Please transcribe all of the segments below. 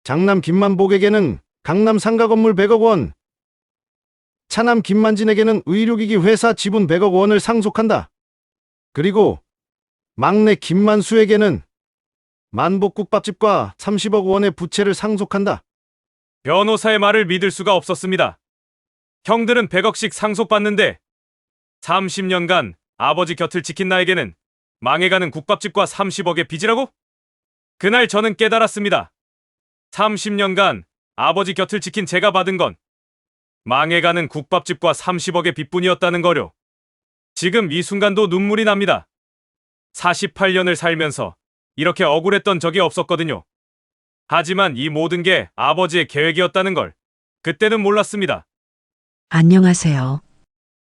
장남 김만복에게는 강남 상가 건물 100억 원, 차남 김만진에게는 의료기기 회사 지분 100억 원을 상속한다. 그리고 막내 김만수에게는 만복국밥집과 30억 원의 부채를 상속한다. 변호사의 말을 믿을 수가 없었습니다. 형들은 100억씩 상속받는데 30년간 아버지 곁을 지킨 나에게는 망해가는 국밥집과 30억의 빚이라고? 그날 저는 깨달았습니다. 30년간 아버지 곁을 지킨 제가 받은 건 망해가는 국밥집과 30억의 빚뿐이었다는 거요. 지금 이 순간도 눈물이 납니다. 48년을 살면서 이렇게 억울했던 적이 없었거든요. 하지만 이 모든 게 아버지의 계획이었다는 걸 그때는 몰랐습니다. 안녕하세요.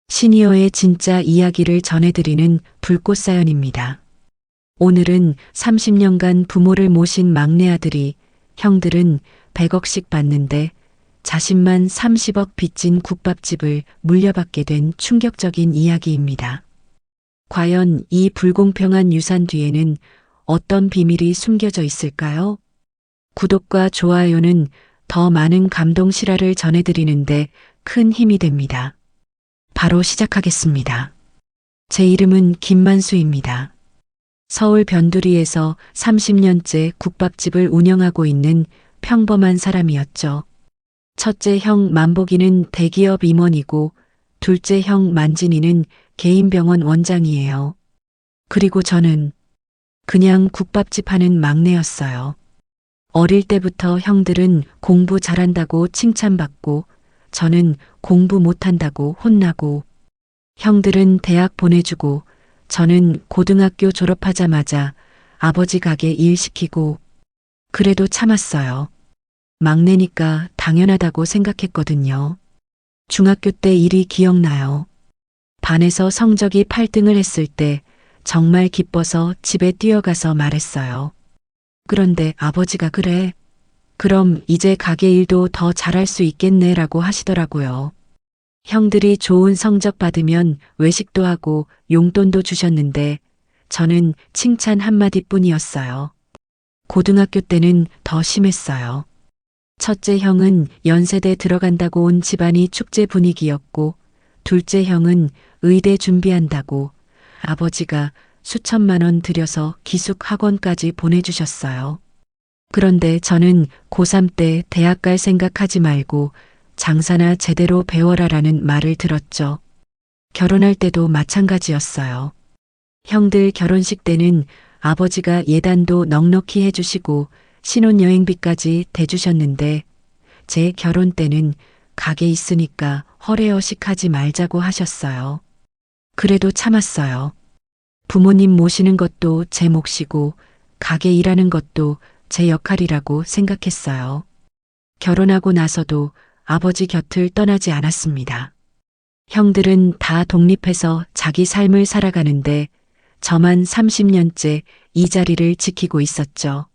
시니어의 진짜 이야기를 전해드리는 불꽃사연입니다. 오늘은 30년간 부모를 모신 막내 아들이 형들은 100억씩 받는데 자신만 30억 빚진 국밥집을 물려받게 된 충격적인 이야기입니다. 과연 이 불공평한 유산 뒤에는 어떤 비밀이 숨겨져 있을까요? 구독과 좋아요는 더 많은 감동 실화를 전해드리는데 큰 힘이 됩니다. 바로 시작하겠습니다. 제 이름은 김만수입니다. 서울 변두리에서 30년째 국밥집을 운영하고 있는 평범한 사람이었죠. 첫째 형 만복이는 대기업 임원이고 둘째 형 만진이는 개인 병원 원장이에요. 그리고 저는 그냥 국밥집 하는 막내였어요. 어릴 때부터 형들은 공부 잘한다고 칭찬받고 저는 공부 못한다고 혼나고 형들은 대학 보내주고 저는 고등학교 졸업하자마자 아버지 가게 일 시키고 그래도 참았어요. 막내니까 당연하다고 생각했거든요. 중학교 때 일이 기억나요. 반에서 성적이 8등을 했을 때 정말 기뻐서 집에 뛰어가서 말했어요. 그런데 아버지가 그래. 그럼 이제 가게 일도 더 잘할 수 있겠네 라고 하시더라고요. 형들이 좋은 성적 받으면 외식도 하고 용돈도 주셨는데 저는 칭찬 한마디뿐이었어요. 고등학교 때는 더 심했어요. 첫째 형은 연세대 들어간다고 온 집안이 축제 분위기였고 둘째 형은 의대 준비한다고 아버지가 수천만 원 들여서 기숙 학원까지 보내주셨어요. 그런데 저는 고3 때 대학 갈 생각하지 말고 장사나 제대로 배워라라는 말을 들었죠. 결혼할 때도 마찬가지였어요. 형들 결혼식 때는 아버지가 예단도 넉넉히 해주시고 신혼여행비까지 대주셨는데 제 결혼 때는 가게 있으니까 허례허식 하지 말자고 하셨어요. 그래도 참았어요. 부모님 모시는 것도 제 몫이고 가게 일하는 것도 제 역할이라고 생각했어요. 결혼하고 나서도 아버지 곁을 떠나지 않았습니다. 형들은 다 독립해서 자기 삶을 살아가는데 저만 30년째 이 자리를 지키고 있었죠.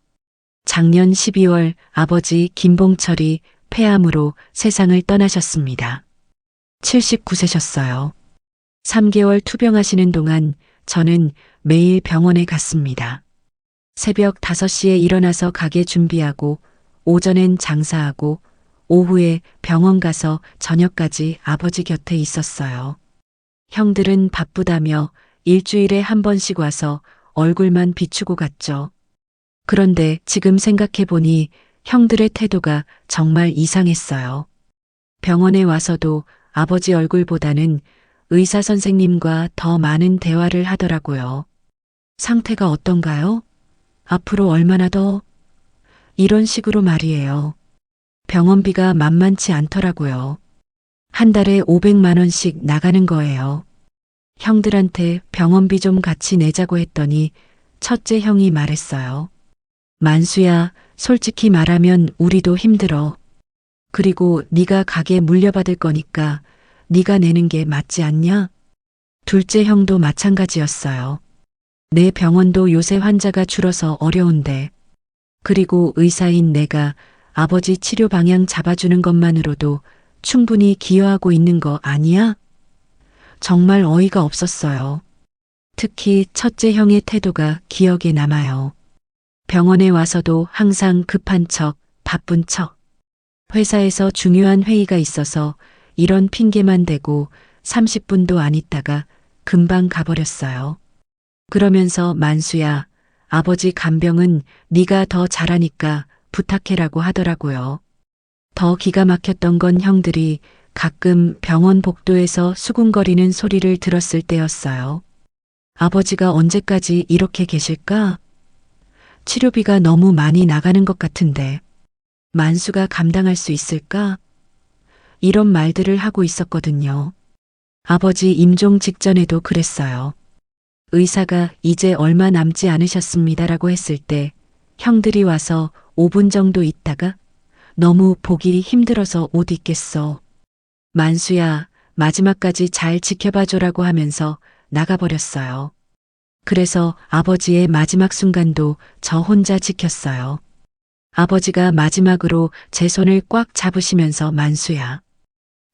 작년 12월 아버지 김봉철이 폐암으로 세상을 떠나셨습니다. 79세셨어요. 3개월 투병하시는 동안 저는 매일 병원에 갔습니다. 새벽 5시에 일어나서 가게 준비하고 오전엔 장사하고 오후에 병원 가서 저녁까지 아버지 곁에 있었어요. 형들은 바쁘다며 일주일에 한 번씩 와서 얼굴만 비추고 갔죠. 그런데 지금 생각해보니 형들의 태도가 정말 이상했어요. 병원에 와서도 아버지 얼굴보다는 의사 선생님과 더 많은 대화를 하더라고요. 상태가 어떤가요? 앞으로 얼마나 더? 이런 식으로 말이에요. 병원비가 만만치 않더라고요. 한 달에 500만 원씩 나가는 거예요. 형들한테 병원비 좀 같이 내자고 했더니 첫째 형이 말했어요. 만수야, 솔직히 말하면 우리도 힘들어. 그리고 네가 가게 물려받을 거니까 네가 내는 게 맞지 않냐? 둘째 형도 마찬가지였어요. 내 병원도 요새 환자가 줄어서 어려운데. 그리고 의사인 내가 아버지 치료 방향 잡아주는 것만으로도 충분히 기여하고 있는 거 아니야? 정말 어이가 없었어요. 특히 첫째 형의 태도가 기억에 남아요. 병원에 와서도 항상 급한 척, 바쁜 척. 회사에서 중요한 회의가 있어서 이런 핑계만 대고 30분도 안 있다가 금방 가버렸어요. 그러면서 만수야, 아버지 간병은 네가 더 잘하니까 부탁해라고 하더라고요. 더 기가 막혔던 건 형들이 가끔 병원 복도에서 수군거리는 소리를 들었을 때였어요. 아버지가 언제까지 이렇게 계실까? 치료비가 너무 많이 나가는 것 같은데 만수가 감당할 수 있을까? 이런 말들을 하고 있었거든요. 아버지 임종 직전에도 그랬어요. 의사가 이제 얼마 남지 않으셨습니다라고 했을 때 형들이 와서 5분 정도 있다가 너무 보기 힘들어서 못 있겠어. 만수야, 마지막까지 잘 지켜봐줘라고 하면서 나가버렸어요. 그래서 아버지의 마지막 순간도 저 혼자 지켰어요. 아버지가 마지막으로 제 손을 꽉 잡으시면서 만수야,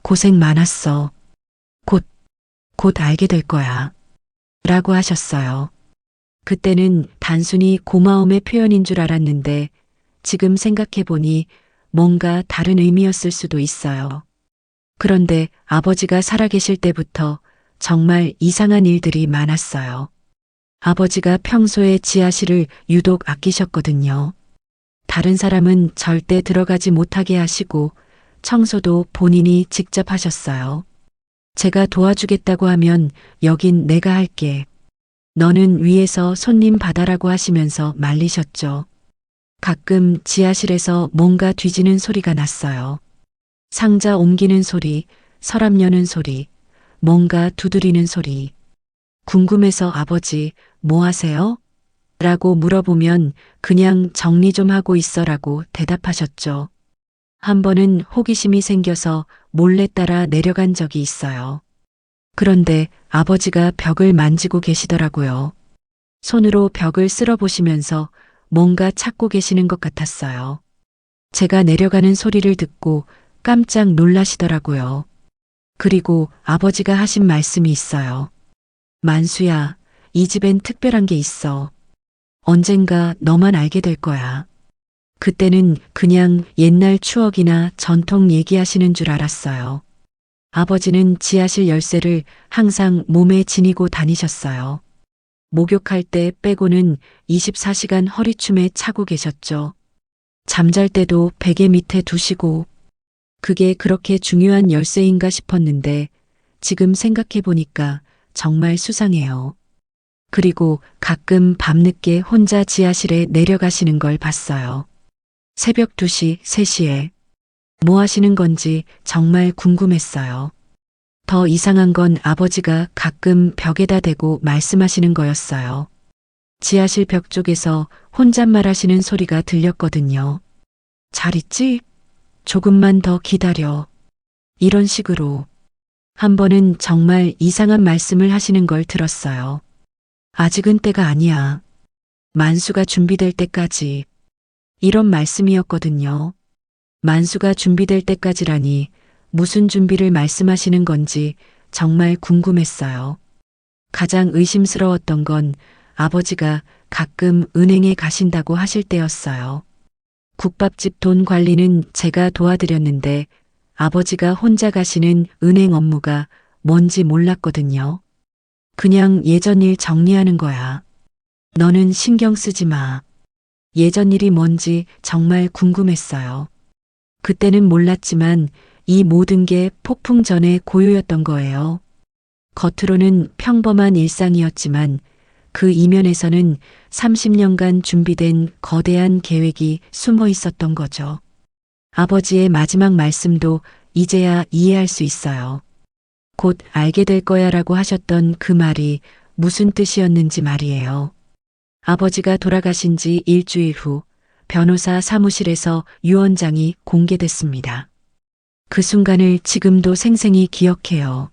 고생 많았어. 곧 알게 될 거야. 라고 하셨어요. 그때는 단순히 고마움의 표현인 줄 알았는데 지금 생각해보니 뭔가 다른 의미였을 수도 있어요. 그런데 아버지가 살아계실 때부터 정말 이상한 일들이 많았어요. 아버지가 평소에 지하실을 유독 아끼셨거든요. 다른 사람은 절대 들어가지 못하게 하시고 청소도 본인이 직접 하셨어요. 제가 도와주겠다고 하면 여긴 내가 할게. 너는 위에서 손님 받아라고 하시면서 말리셨죠. 가끔 지하실에서 뭔가 뒤지는 소리가 났어요. 상자 옮기는 소리, 서랍 여는 소리, 뭔가 두드리는 소리. 궁금해서 아버지, 뭐 하세요? 라고 물어보면 그냥 정리 좀 하고 있어라고 대답하셨죠. 한 번은 호기심이 생겨서 몰래 따라 내려간 적이 있어요. 그런데 아버지가 벽을 만지고 계시더라고요. 손으로 벽을 쓸어보시면서 뭔가 찾고 계시는 것 같았어요. 제가 내려가는 소리를 듣고 깜짝 놀라시더라고요. 그리고 아버지가 하신 말씀이 있어요. 만수야, 이 집엔 특별한 게 있어. 언젠가 너만 알게 될 거야. 그때는 그냥 옛날 추억이나 전통 얘기하시는 줄 알았어요. 아버지는 지하실 열쇠를 항상 몸에 지니고 다니셨어요. 목욕할 때 빼고는 24시간 허리춤에 차고 계셨죠. 잠잘 때도 베개 밑에 두시고 그게 그렇게 중요한 열쇠인가 싶었는데 지금 생각해 보니까 정말 수상해요. 그리고 가끔 밤늦게 혼자 지하실에 내려가시는 걸 봤어요. 새벽 2시, 3시에. 뭐 하시는 건지 정말 궁금했어요. 더 이상한 건 아버지가 가끔 벽에다 대고 말씀하시는 거였어요. 지하실 벽 쪽에서 혼잣말 하시는 소리가 들렸거든요. 잘 있지? 조금만 더 기다려. 이런 식으로. 한 번은 정말 이상한 말씀을 하시는 걸 들었어요. 아직은 때가 아니야. 만수가 준비될 때까지. 이런 말씀이었거든요. 만수가 준비될 때까지라니 무슨 준비를 말씀하시는 건지 정말 궁금했어요. 가장 의심스러웠던 건 아버지가 가끔 은행에 가신다고 하실 때였어요. 국밥집 돈 관리는 제가 도와드렸는데 아버지가 혼자 가시는 은행 업무가 뭔지 몰랐거든요. 그냥 예전 일 정리하는 거야. 너는 신경 쓰지 마. 예전 일이 뭔지 정말 궁금했어요. 그때는 몰랐지만 이 모든 게 폭풍 전의 고요였던 거예요. 겉으로는 평범한 일상이었지만 그 이면에서는 30년간 준비된 거대한 계획이 숨어 있었던 거죠. 아버지의 마지막 말씀도 이제야 이해할 수 있어요. 곧 알게 될 거야 라고 하셨던 그 말이 무슨 뜻이었는지 말이에요. 아버지가 돌아가신 지 일주일 후 변호사 사무실에서 유언장이 공개됐습니다. 그 순간을 지금도 생생히 기억해요.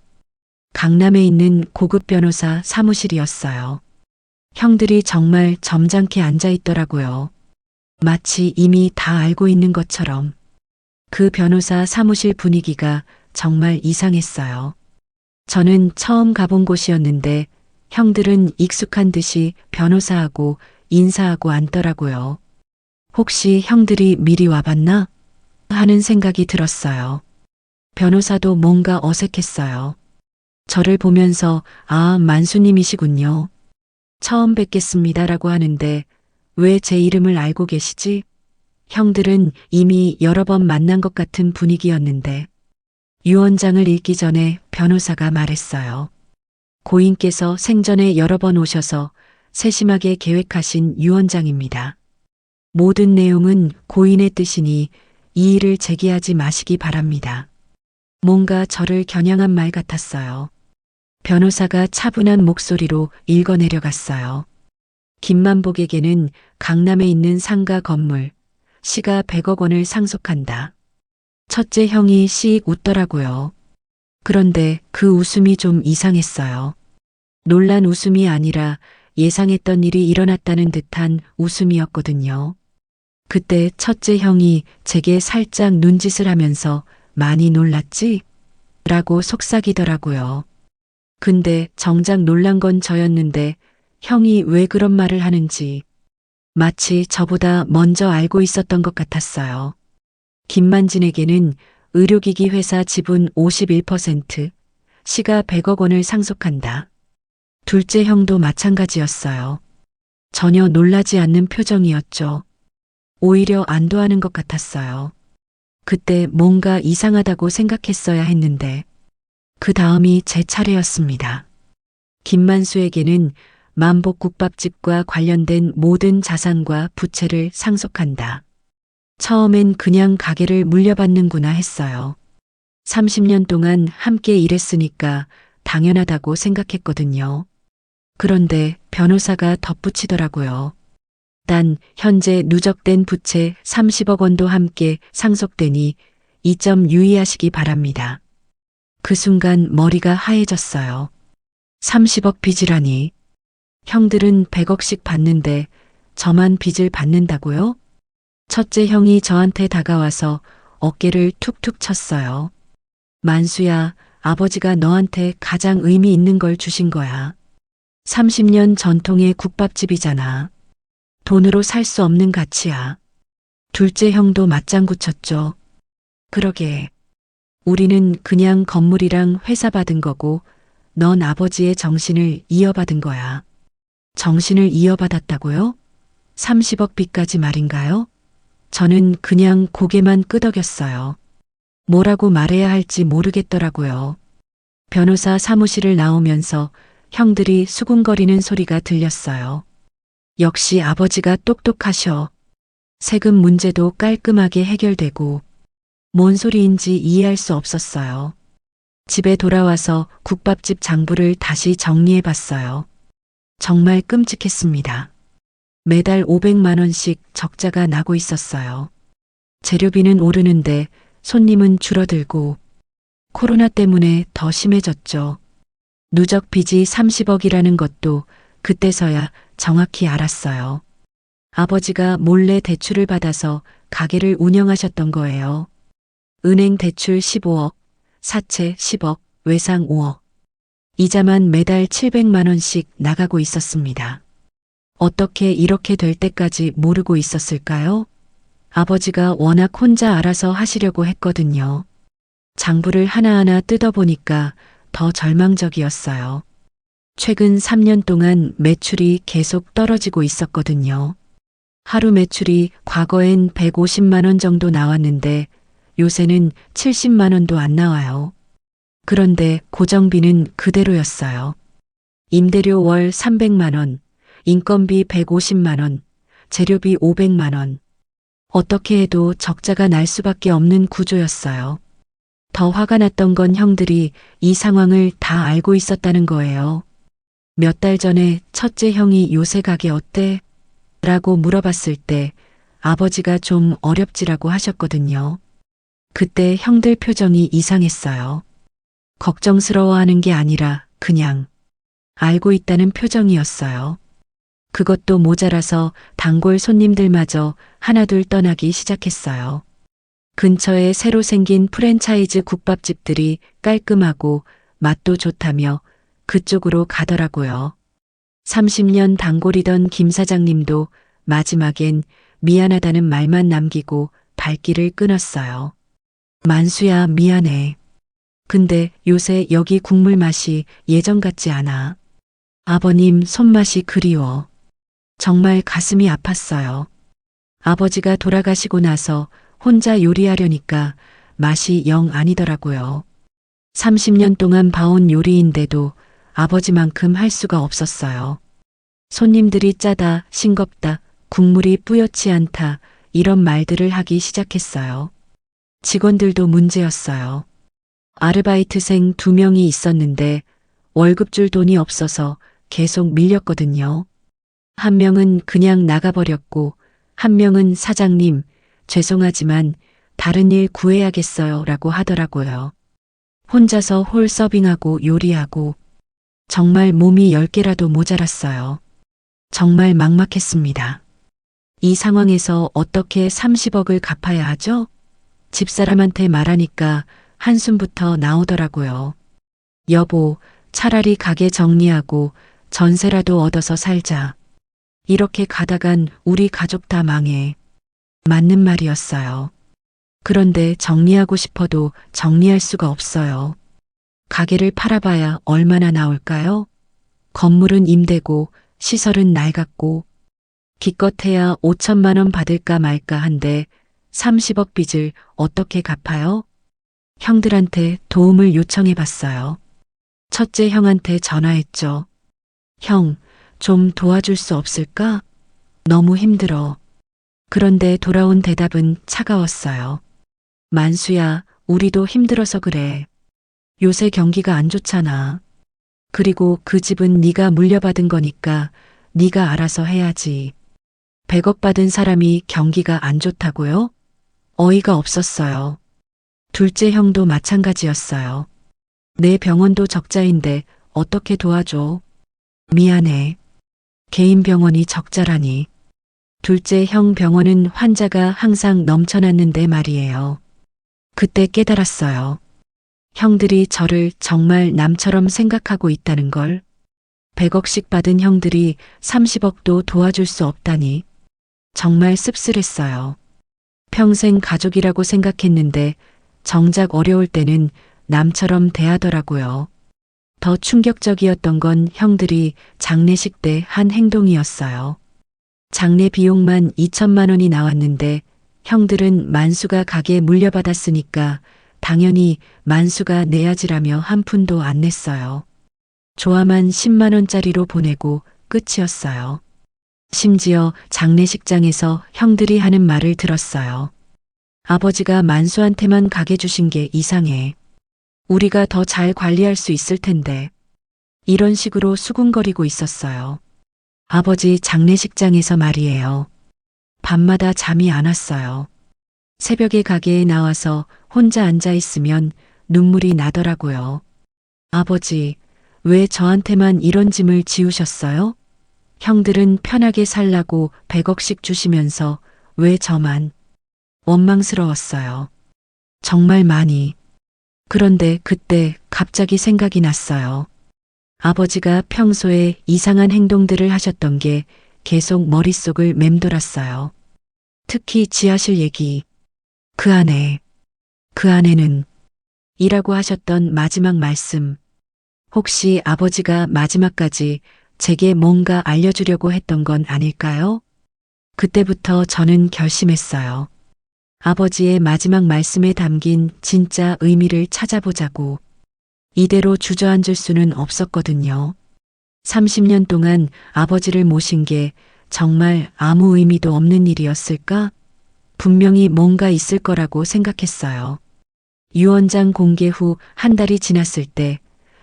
강남에 있는 고급 변호사 사무실이었어요. 형들이 정말 점잖게 앉아 있더라고요. 마치 이미 다 알고 있는 것처럼. 그 변호사 사무실 분위기가 정말 이상했어요. 저는 처음 가본 곳이었는데 형들은 익숙한 듯이 변호사하고 인사하고 앉더라고요. 혹시 형들이 미리 와봤나? 하는 생각이 들었어요. 변호사도 뭔가 어색했어요. 저를 보면서 아, 만수님이시군요. 처음 뵙겠습니다라고 하는데 왜 제 이름을 알고 계시지? 형들은 이미 여러 번 만난 것 같은 분위기였는데 유언장을 읽기 전에 변호사가 말했어요. 고인께서 생전에 여러 번 오셔서 세심하게 계획하신 유언장입니다. 모든 내용은 고인의 뜻이니 이의를 제기하지 마시기 바랍니다. 뭔가 저를 겨냥한 말 같았어요. 변호사가 차분한 목소리로 읽어내려갔어요. 김만복에게는 강남에 있는 상가 건물, 시가 100억 원을 상속한다. 첫째 형이 씩 웃더라고요. 그런데 그 웃음이 좀 이상했어요. 놀란 웃음이 아니라 예상했던 일이 일어났다는 듯한 웃음이었거든요. 그때 첫째 형이 제게 살짝 눈짓을 하면서 많이 놀랐지? 라고 속삭이더라고요. 근데 정작 놀란 건 저였는데 형이 왜 그런 말을 하는지 마치 저보다 먼저 알고 있었던 것 같았어요. 김만진에게는 의료기기 회사 지분 51%, 시가 100억 원을 상속한다. 둘째 형도 마찬가지였어요. 전혀 놀라지 않는 표정이었죠. 오히려 안도하는 것 같았어요. 그때 뭔가 이상하다고 생각했어야 했는데 그 다음이 제 차례였습니다. 김만수에게는 만복국밥집과 관련된 모든 자산과 부채를 상속한다. 처음엔 그냥 가게를 물려받는구나 했어요. 30년 동안 함께 일했으니까 당연하다고 생각했거든요. 그런데 변호사가 덧붙이더라고요. 단 현재 누적된 부채 30억 원도 함께 상속되니 이 점 유의하시기 바랍니다. 그 순간 머리가 하얘졌어요. 30억 빚이라니. 형들은 100억씩 받는데 저만 빚을 받는다고요? 첫째 형이 저한테 다가와서 어깨를 툭툭 쳤어요. 만수야, 아버지가 너한테 가장 의미 있는 걸 주신 거야. 30년 전통의 국밥집이잖아. 돈으로 살 수 없는 가치야. 둘째 형도 맞장구 쳤죠. 그러게. 우리는 그냥 건물이랑 회사 받은 거고 넌 아버지의 정신을 이어받은 거야. 정신을 이어받았다고요? 30억 빚까지 말인가요? 저는 그냥 고개만 끄덕였어요. 뭐라고 말해야 할지 모르겠더라고요. 변호사 사무실을 나오면서 형들이 수군거리는 소리가 들렸어요. 역시 아버지가 똑똑하셔. 세금 문제도 깔끔하게 해결되고 뭔 소리인지 이해할 수 없었어요. 집에 돌아와서 국밥집 장부를 다시 정리해 봤어요. 정말 끔찍했습니다. 매달 500만 원씩 적자가 나고 있었어요. 재료비는 오르는데 손님은 줄어들고 코로나 때문에 더 심해졌죠. 누적 빚이 30억이라는 것도 그때서야 정확히 알았어요. 아버지가 몰래 대출을 받아서 가게를 운영하셨던 거예요. 은행 대출 15억, 사채 10억, 외상 5억. 이자만 매달 700만 원씩 나가고 있었습니다. 어떻게 이렇게 될 때까지 모르고 있었을까요? 아버지가 워낙 혼자 알아서 하시려고 했거든요. 장부를 하나하나 뜯어보니까 더 절망적이었어요. 최근 3년 동안 매출이 계속 떨어지고 있었거든요. 하루 매출이 과거엔 150만 원 정도 나왔는데 요새는 70만 원도 안 나와요. 그런데 고정비는 그대로였어요. 임대료 월 300만 원, 인건비 150만 원, 재료비 500만 원. 어떻게 해도 적자가 날 수밖에 없는 구조였어요. 더 화가 났던 건 형들이 이 상황을 다 알고 있었다는 거예요. 몇 달 전에 첫째 형이 요새 가게 어때? 라고 물어봤을 때 아버지가 좀 어렵지라고 하셨거든요. 그때 형들 표정이 이상했어요. 걱정스러워하는 게 아니라 그냥 알고 있다는 표정이었어요. 그것도 모자라서 단골 손님들마저 하나둘 떠나기 시작했어요. 근처에 새로 생긴 프랜차이즈 국밥집들이 깔끔하고 맛도 좋다며 그쪽으로 가더라고요. 30년 단골이던 김 사장님도 마지막엔 미안하다는 말만 남기고 발길을 끊었어요. 만수야, 미안해. 근데 요새 여기 국물 맛이 예전 같지 않아. 아버님 손맛이 그리워. 정말 가슴이 아팠어요. 아버지가 돌아가시고 나서 혼자 요리하려니까 맛이 영 아니더라고요. 30년 동안 봐온 요리인데도 아버지만큼 할 수가 없었어요. 손님들이 짜다, 싱겁다, 국물이 뿌옇지 않다, 이런 말들을 하기 시작했어요. 직원들도 문제였어요. 아르바이트생 2명이 있었는데 월급 줄 돈이 없어서 계속 밀렸거든요. 한 명은 그냥 나가버렸고, 한 명은 사장님, 죄송하지만 다른 일 구해야겠어요 라고 하더라고요. 혼자서 홀 서빙하고 요리하고 정말 몸이 10개라도 모자랐어요. 정말 막막했습니다. 이 상황에서 어떻게 30억을 갚아야 하죠? 집사람한테 말하니까 한숨부터 나오더라고요. 여보, 차라리 가게 정리하고 전세라도 얻어서 살자. 이렇게 가다간 우리 가족 다 망해. 맞는 말이었어요. 그런데 정리하고 싶어도 정리할 수가 없어요. 가게를 팔아봐야 얼마나 나올까요? 건물은 임대고 시설은 낡았고 기껏해야 5천만 원 받을까 말까 한데 30억 빚을 어떻게 갚아요? 형들한테 도움을 요청해 봤어요. 첫째 형한테 전화했죠. 형, 좀 도와줄 수 없을까? 너무 힘들어. 그런데 돌아온 대답은 차가웠어요. 만수야, 우리도 힘들어서 그래. 요새 경기가 안 좋잖아. 그리고 그 집은 네가 물려받은 거니까 네가 알아서 해야지. 100억 받은 사람이 경기가 안 좋다고요? 어이가 없었어요. 둘째 형도 마찬가지였어요. 내 병원도 적자인데 어떻게 도와줘? 미안해. 개인 병원이 적자라니. 둘째 형 병원은 환자가 항상 넘쳐났는데 말이에요. 그때 깨달았어요. 형들이 저를 정말 남처럼 생각하고 있다는 걸. 100억씩 받은 형들이 30억도 도와줄 수 없다니. 정말 씁쓸했어요. 평생 가족이라고 생각했는데 정작 어려울 때는 남처럼 대하더라고요. 더 충격적이었던 건 형들이 장례식 때 한 행동이었어요. 장례 비용만 2천만 원이 나왔는데 형들은 만수가 가게 물려받았으니까 당연히 만수가 내야지라며 한 푼도 안 냈어요. 조화만 10만 원짜리로 보내고 끝이었어요. 심지어 장례식장에서 형들이 하는 말을 들었어요. 아버지가 만수한테만 가게 주신 게 이상해. 우리가 더 잘 관리할 수 있을 텐데. 이런 식으로 수군거리고 있었어요. 아버지 장례식장에서 말이에요. 밤마다 잠이 안 왔어요. 새벽에 가게에 나와서 혼자 앉아 있으면 눈물이 나더라고요. 아버지, 왜 저한테만 이런 짐을 지우셨어요? 형들은 편하게 살라고 100억씩 주시면서 왜 저만? 원망스러웠어요. 정말 많이. 그런데 그때 갑자기 생각이 났어요. 아버지가 평소에 이상한 행동들을 하셨던 게 계속 머릿속을 맴돌았어요. 특히 지하실 얘기. 그 안에는 이라고 하셨던 마지막 말씀. 혹시 아버지가 마지막까지 제게 뭔가 알려주려고 했던 건 아닐까요? 그때부터 저는 결심했어요. 아버지의 마지막 말씀에 담긴 진짜 의미를 찾아보자고. 이대로 주저앉을 수는 없었거든요. 30년 동안 아버지를 모신 게 정말 아무 의미도 없는 일이었을까? 분명히 뭔가 있을 거라고 생각했어요. 유언장 공개 후 한 달이 지났을 때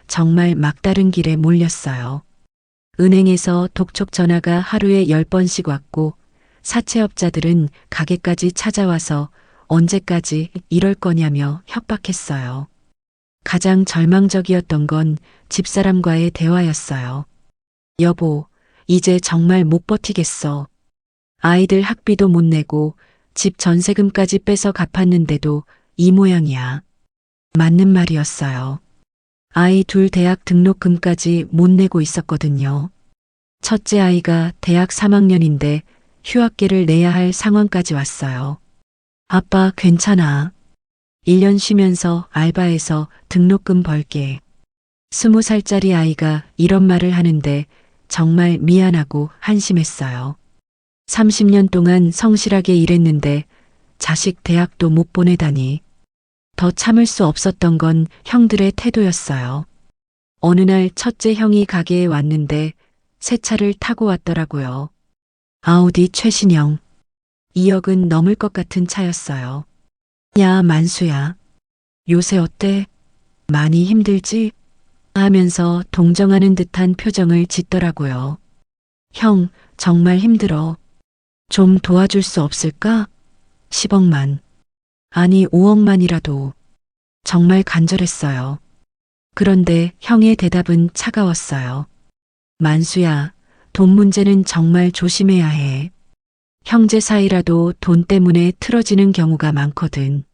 정말 막다른 길에 몰렸어요. 은행에서 독촉 전화가 하루에 10번씩 왔고 사채업자들은 가게까지 찾아와서 언제까지 이럴 거냐며 협박했어요. 가장 절망적이었던 건 집사람과의 대화였어요. 여보, 이제 정말 못 버티겠어. 아이들 학비도 못 내고 집 전세금까지 빼서 갚았는데도 이 모양이야. 맞는 말이었어요. 아이 둘 대학 등록금까지 못 내고 있었거든요. 첫째 아이가 대학 3학년인데 휴학계를 내야 할 상황까지 왔어요. 아빠 괜찮아. 1년 쉬면서 알바해서 등록금 벌게. 20살짜리 아이가 이런 말을 하는데 정말 미안하고 한심했어요. 30년 동안 성실하게 일했는데 자식 대학도 못 보내다니. 더 참을 수 없었던 건 형들의 태도였어요. 어느 날 첫째 형이 가게에 왔는데 새 차를 타고 왔더라고요. 아우디 최신형. 2억은 넘을 것 같은 차였어요. 야, 만수야. 요새 어때? 많이 힘들지? 하면서 동정하는 듯한 표정을 짓더라고요. 형, 정말 힘들어. 좀 도와줄 수 없을까? 10억만. 아니, 5억만이라도. 정말 간절했어요. 그런데 형의 대답은 차가웠어요. 만수야, 돈 문제는 정말 조심해야 해. 형제 사이라도 돈 때문에 틀어지는 경우가 많거든.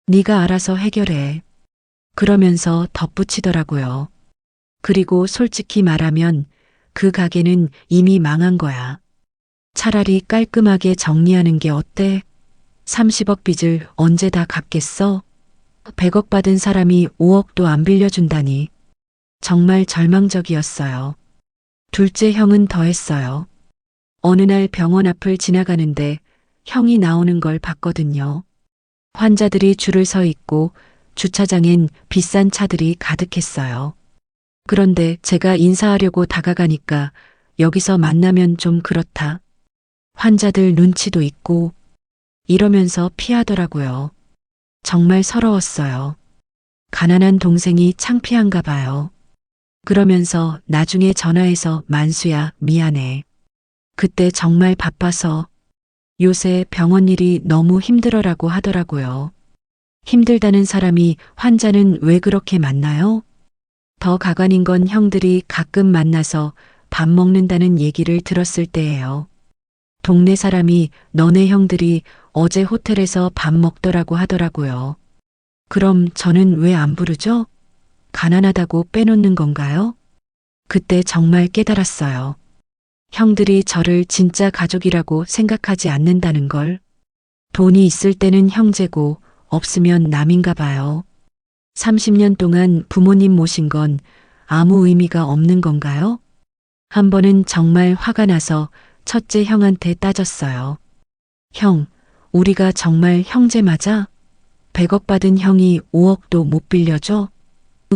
네가 알아서 해결해. 그러면서 덧붙이더라고요. 그리고 솔직히 말하면 그 가게는 이미 망한 거야. 차라리 깔끔하게 정리하는 게 어때? 30억 빚을 언제 다 갚겠어? 100억 받은 사람이 5억도 안 빌려준다니. 정말 절망적이었어요. 둘째 형은 더했어요. 어느 날 병원 앞을 지나가는데 형이 나오는 걸 봤거든요. 환자들이 줄을 서 있고 주차장엔 비싼 차들이 가득했어요. 그런데 제가 인사하려고 다가가니까 여기서 만나면 좀 그렇다. 환자들 눈치도 있고 이러면서 피하더라고요. 정말 서러웠어요. 가난한 동생이 창피한가 봐요. 그러면서 나중에 전화해서 만수야, 미안해. 그때 정말 바빠서 요새 병원 일이 너무 힘들어라고 하더라고요. 힘들다는 사람이 환자는 왜 그렇게 많나요? 더 가관인 건 형들이 가끔 만나서 밥 먹는다는 얘기를 들었을 때예요. 동네 사람이 너네 형들이 어제 호텔에서 밥 먹더라고 하더라고요. 그럼 저는 왜 안 부르죠? 가난하다고 빼놓는 건가요? 그때 정말 깨달았어요. 형들이 저를 진짜 가족이라고 생각하지 않는다는 걸. 돈이 있을 때는 형제고 없으면 남인가 봐요. 30년 동안 부모님 모신 건 아무 의미가 없는 건가요? 한 번은 정말 화가 나서 첫째 형한테 따졌어요. 형, 우리가 정말 형제 맞아? 100억 받은 형이 5억도 못 빌려줘?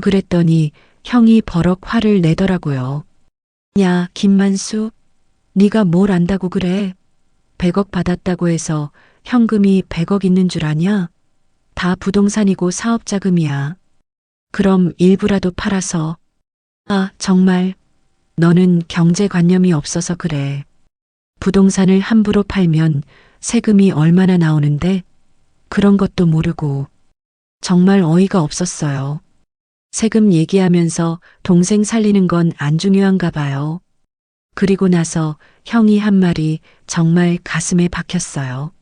그랬더니 형이 버럭 화를 내더라고요. 야, 김만수, 네가 뭘 안다고 그래? 100억 받았다고 해서 현금이 100억 있는 줄 아냐? 다 부동산이고 사업자금이야. 그럼 일부라도 팔아서. 아, 정말. 너는 경제관념이 없어서 그래. 부동산을 함부로 팔면 세금이 얼마나 나오는데 그런 것도 모르고. 정말 어이가 없었어요. 세금 얘기하면서 동생 살리는 건 안 중요한가 봐요. 그리고 나서 형이 한 말이 정말 가슴에 박혔어요.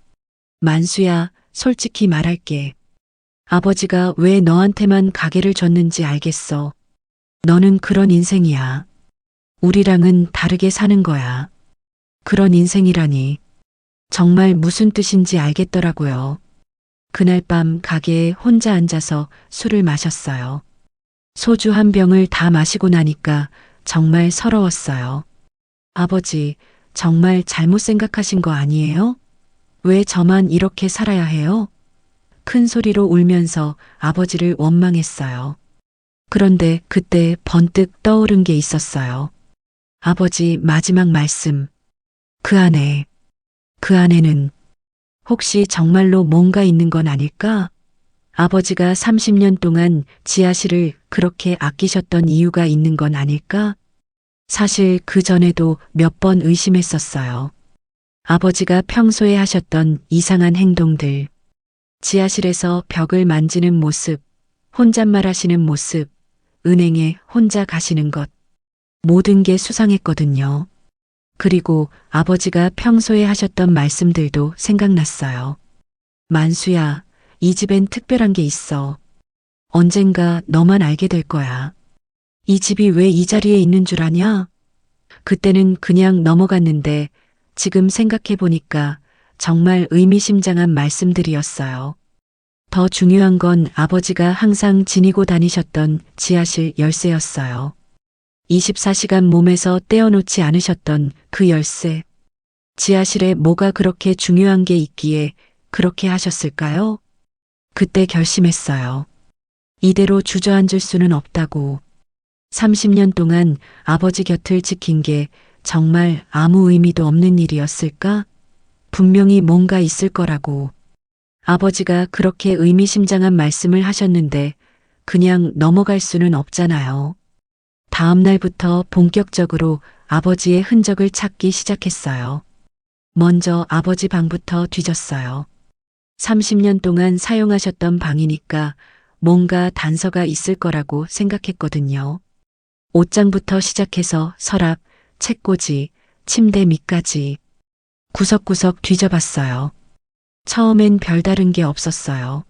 만수야, 솔직히 말할게. 아버지가 왜 너한테만 가게를 줬는지 알겠어. 너는 그런 인생이야. 우리랑은 다르게 사는 거야. 그런 인생이라니. 정말 무슨 뜻인지 알겠더라고요. 그날 밤 가게에 혼자 앉아서 술을 마셨어요. 소주 한 병을 다 마시고 나니까 정말 서러웠어요. 아버지, 정말 잘못 생각하신 거 아니에요? 왜 저만 이렇게 살아야 해요? 큰 소리로 울면서 아버지를 원망했어요. 그런데 그때 번뜩 떠오른 게 있었어요. 아버지 마지막 말씀. 그 안에는 혹시 정말로 뭔가 있는 건 아닐까? 아버지가 30년 동안 지하실을 그렇게 아끼셨던 이유가 있는 건 아닐까? 사실 그 전에도 몇 번 의심했었어요. 아버지가 평소에 하셨던 이상한 행동들, 지하실에서 벽을 만지는 모습, 혼잣말 하시는 모습, 은행에 혼자 가시는 것, 모든 게 수상했거든요. 그리고 아버지가 평소에 하셨던 말씀들도 생각났어요. 만수야, 이 집엔 특별한 게 있어. 언젠가 너만 알게 될 거야. 이 집이 왜 이 자리에 있는 줄 아냐? 그때는 그냥 넘어갔는데 지금 생각해 보니까 정말 의미심장한 말씀들이었어요. 더 중요한 건 아버지가 항상 지니고 다니셨던 지하실 열쇠였어요. 24시간 몸에서 떼어놓지 않으셨던 그 열쇠. 지하실에 뭐가 그렇게 중요한 게 있기에 그렇게 하셨을까요? 그때 결심했어요. 이대로 주저앉을 수는 없다고. 30년 동안 아버지 곁을 지킨 게 정말 아무 의미도 없는 일이었을까? 분명히 뭔가 있을 거라고. 아버지가 그렇게 의미심장한 말씀을 하셨는데 그냥 넘어갈 수는 없잖아요. 다음 날부터 본격적으로 아버지의 흔적을 찾기 시작했어요. 먼저 아버지 방부터 뒤졌어요. 30년 동안 사용하셨던 방이니까 뭔가 단서가 있을 거라고 생각했거든요. 옷장부터 시작해서 서랍, 책꽂이, 침대 밑까지 구석구석 뒤져봤어요. 처음엔 별다른 게 없었어요.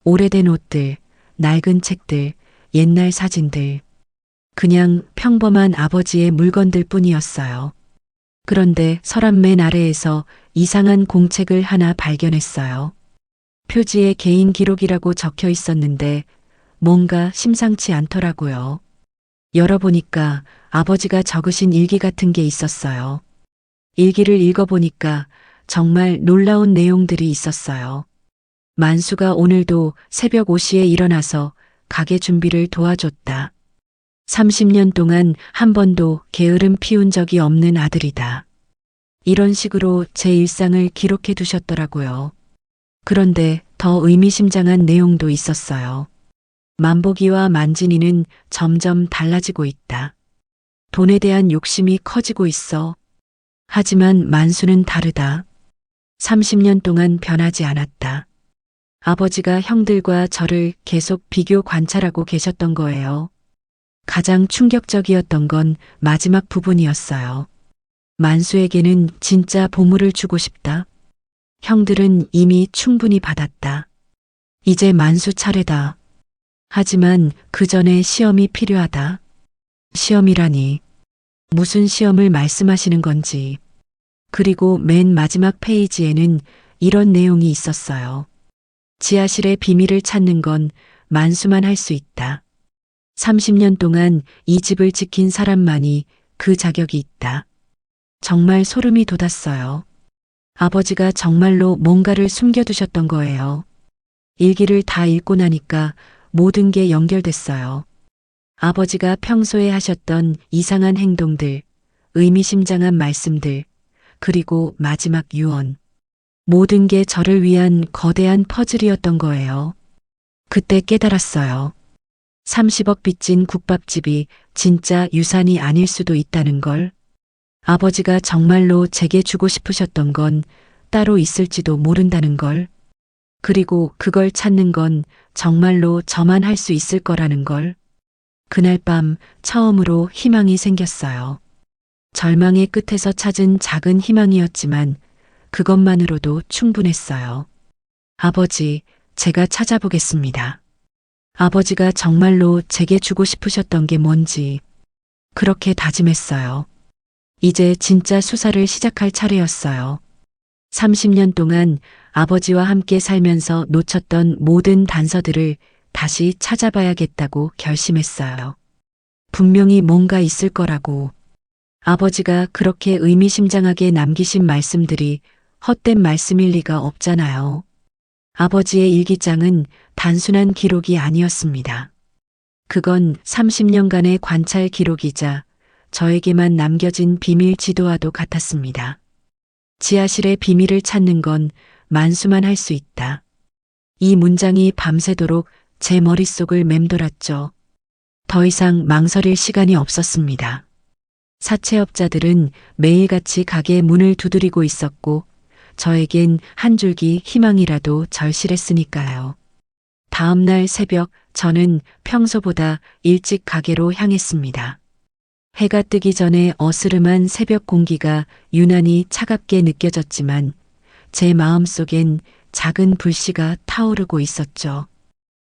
오래된 옷들, 낡은 책들, 옛날 사진들. 그냥 평범한 아버지의 물건들 뿐이었어요. 그런데 서랍 맨 아래에서 이상한 공책을 하나 발견했어요. 표지에 개인 기록이라고 적혀 있었는데 뭔가 심상치 않더라고요. 열어보니까 아버지가 적으신 일기 같은 게 있었어요. 일기를 읽어보니까 정말 놀라운 내용들이 있었어요. 만수가 오늘도 새벽 5시에 일어나서 가게 준비를 도와줬다. 30년 동안 한 번도 게으름 피운 적이 없는 아들이다. 이런 식으로 제 일상을 기록해 두셨더라고요. 그런데 더 의미심장한 내용도 있었어요. 만복이와 만진이는 점점 달라지고 있다. 돈에 대한 욕심이 커지고 있어. 하지만 만수는 다르다. 30년 동안 변하지 않았다. 아버지가 형들과 저를 계속 비교 관찰하고 계셨던 거예요. 가장 충격적이었던 건 마지막 부분이었어요. 만수에게는 진짜 보물을 주고 싶다. 형들은 이미 충분히 받았다. 이제 만수 차례다. 하지만 그 전에 시험이 필요하다. 시험이라니. 무슨 시험을 말씀하시는 건지. 그리고 맨 마지막 페이지에는 이런 내용이 있었어요. 지하실의 비밀을 찾는 건 만수만 할 수 있다. 30년 동안 이 집을 지킨 사람만이 그 자격이 있다. 정말 소름이 돋았어요. 아버지가 정말로 뭔가를 숨겨두셨던 거예요. 일기를 다 읽고 나니까 모든 게 연결됐어요. 아버지가 평소에 하셨던 이상한 행동들, 의미심장한 말씀들, 그리고 마지막 유언. 모든 게 저를 위한 거대한 퍼즐이었던 거예요. 그때 깨달았어요. 30억 빚진 국밥집이 진짜 유산이 아닐 수도 있다는 걸. 아버지가 정말로 제게 주고 싶으셨던 건 따로 있을지도 모른다는 걸. 그리고 그걸 찾는 건 정말로 저만 할 수 있을 거라는 걸. 그날 밤 처음으로 희망이 생겼어요. 절망의 끝에서 찾은 작은 희망이었지만 그것만으로도 충분했어요. 아버지, 제가 찾아보겠습니다. 아버지가 정말로 제게 주고 싶으셨던 게 뭔지 그렇게 다짐했어요. 이제 진짜 수사를 시작할 차례였어요. 30년 동안 아버지와 함께 살면서 놓쳤던 모든 단서들을 다시 찾아봐야겠다고 결심했어요. 분명히 뭔가 있을 거라고. 아버지가 그렇게 의미심장하게 남기신 말씀들이 헛된 말씀일 리가 없잖아요. 아버지의 일기장은 단순한 기록이 아니었습니다. 그건 30년간의 관찰 기록이자 저에게만 남겨진 비밀 지도와도 같았습니다. 지하실의 비밀을 찾는 건 만수만 할 수 있다. 이 문장이 밤새도록 제 머릿속을 맴돌았죠. 더 이상 망설일 시간이 없었습니다. 사채업자들은 매일같이 가게 문을 두드리고 있었고 저에겐 한 줄기 희망이라도 절실했으니까요. 다음 날 새벽 저는 평소보다 일찍 가게로 향했습니다. 해가 뜨기 전에 어스름한 새벽 공기가 유난히 차갑게 느껴졌지만 제 마음속엔 작은 불씨가 타오르고 있었죠.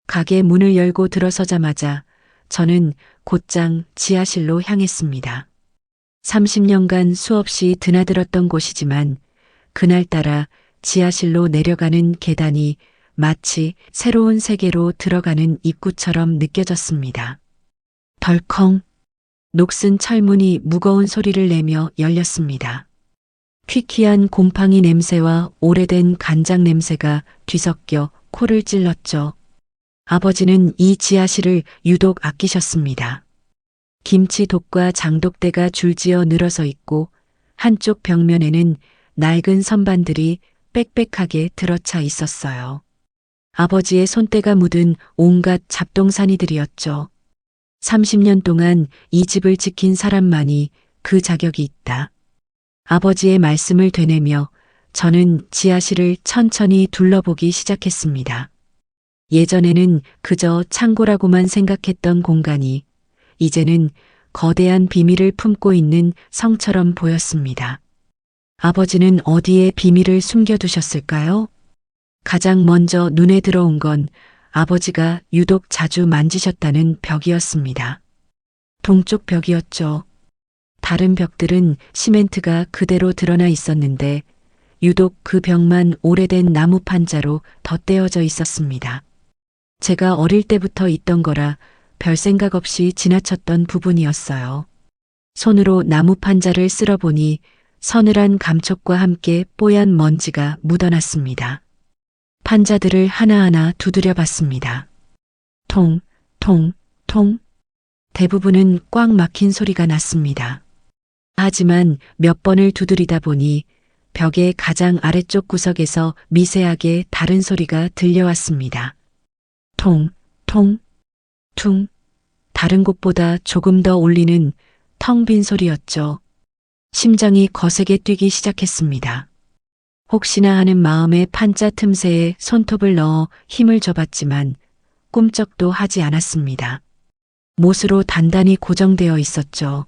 가게 문을 열고 들어서자마자 저는 곧장 지하실로 향했습니다. 30년간 수없이 드나들었던 곳이지만 그날따라 지하실로 내려가는 계단이 마치 새로운 세계로 들어가는 입구처럼 느껴졌습니다. 덜컹. 녹슨 철문이 무거운 소리를 내며 열렸습니다. 퀴퀴한 곰팡이 냄새와 오래된 간장 냄새가 뒤섞여 코를 찔렀죠. 아버지는 이 지하실을 유독 아끼셨습니다. 김치독과 장독대가 줄지어 늘어서 있고 한쪽 벽면에는 낡은 선반들이 빽빽하게 들어차 있었어요. 아버지의 손때가 묻은 온갖 잡동사니들이었죠. 30년 동안 이 집을 지킨 사람만이 그 자격이 있다. 아버지의 말씀을 되뇌며 저는 지하실을 천천히 둘러보기 시작했습니다. 예전에는 그저 창고라고만 생각했던 공간이 이제는 거대한 비밀을 품고 있는 성처럼 보였습니다. 아버지는 어디에 비밀을 숨겨두셨을까요? 가장 먼저 눈에 들어온 건 아버지가 유독 자주 만지셨다는 벽이었습니다. 동쪽 벽이었죠. 다른 벽들은 시멘트가 그대로 드러나 있었는데 유독 그 벽만 오래된 나무 판자로 덧대어져 있었습니다. 제가 어릴 때부터 있던 거라 별 생각 없이 지나쳤던 부분이었어요. 손으로 나무 판자를 쓸어보니 서늘한 감촉과 함께 뽀얀 먼지가 묻어났습니다. 판자들을 하나하나 두드려 봤습니다. 통, 통, 통. 대부분은 꽉 막힌 소리가 났습니다. 하지만 몇 번을 두드리다 보니 벽의 가장 아래쪽 구석에서 미세하게 다른 소리가 들려왔습니다. 통, 통, 퉁. 다른 곳보다 조금 더 울리는 텅 빈 소리였죠. 심장이 거세게 뛰기 시작했습니다. 혹시나 하는 마음에 판자 틈새에 손톱을 넣어 힘을 줘봤지만 꿈쩍도 하지 않았습니다. 못으로 단단히 고정되어 있었죠.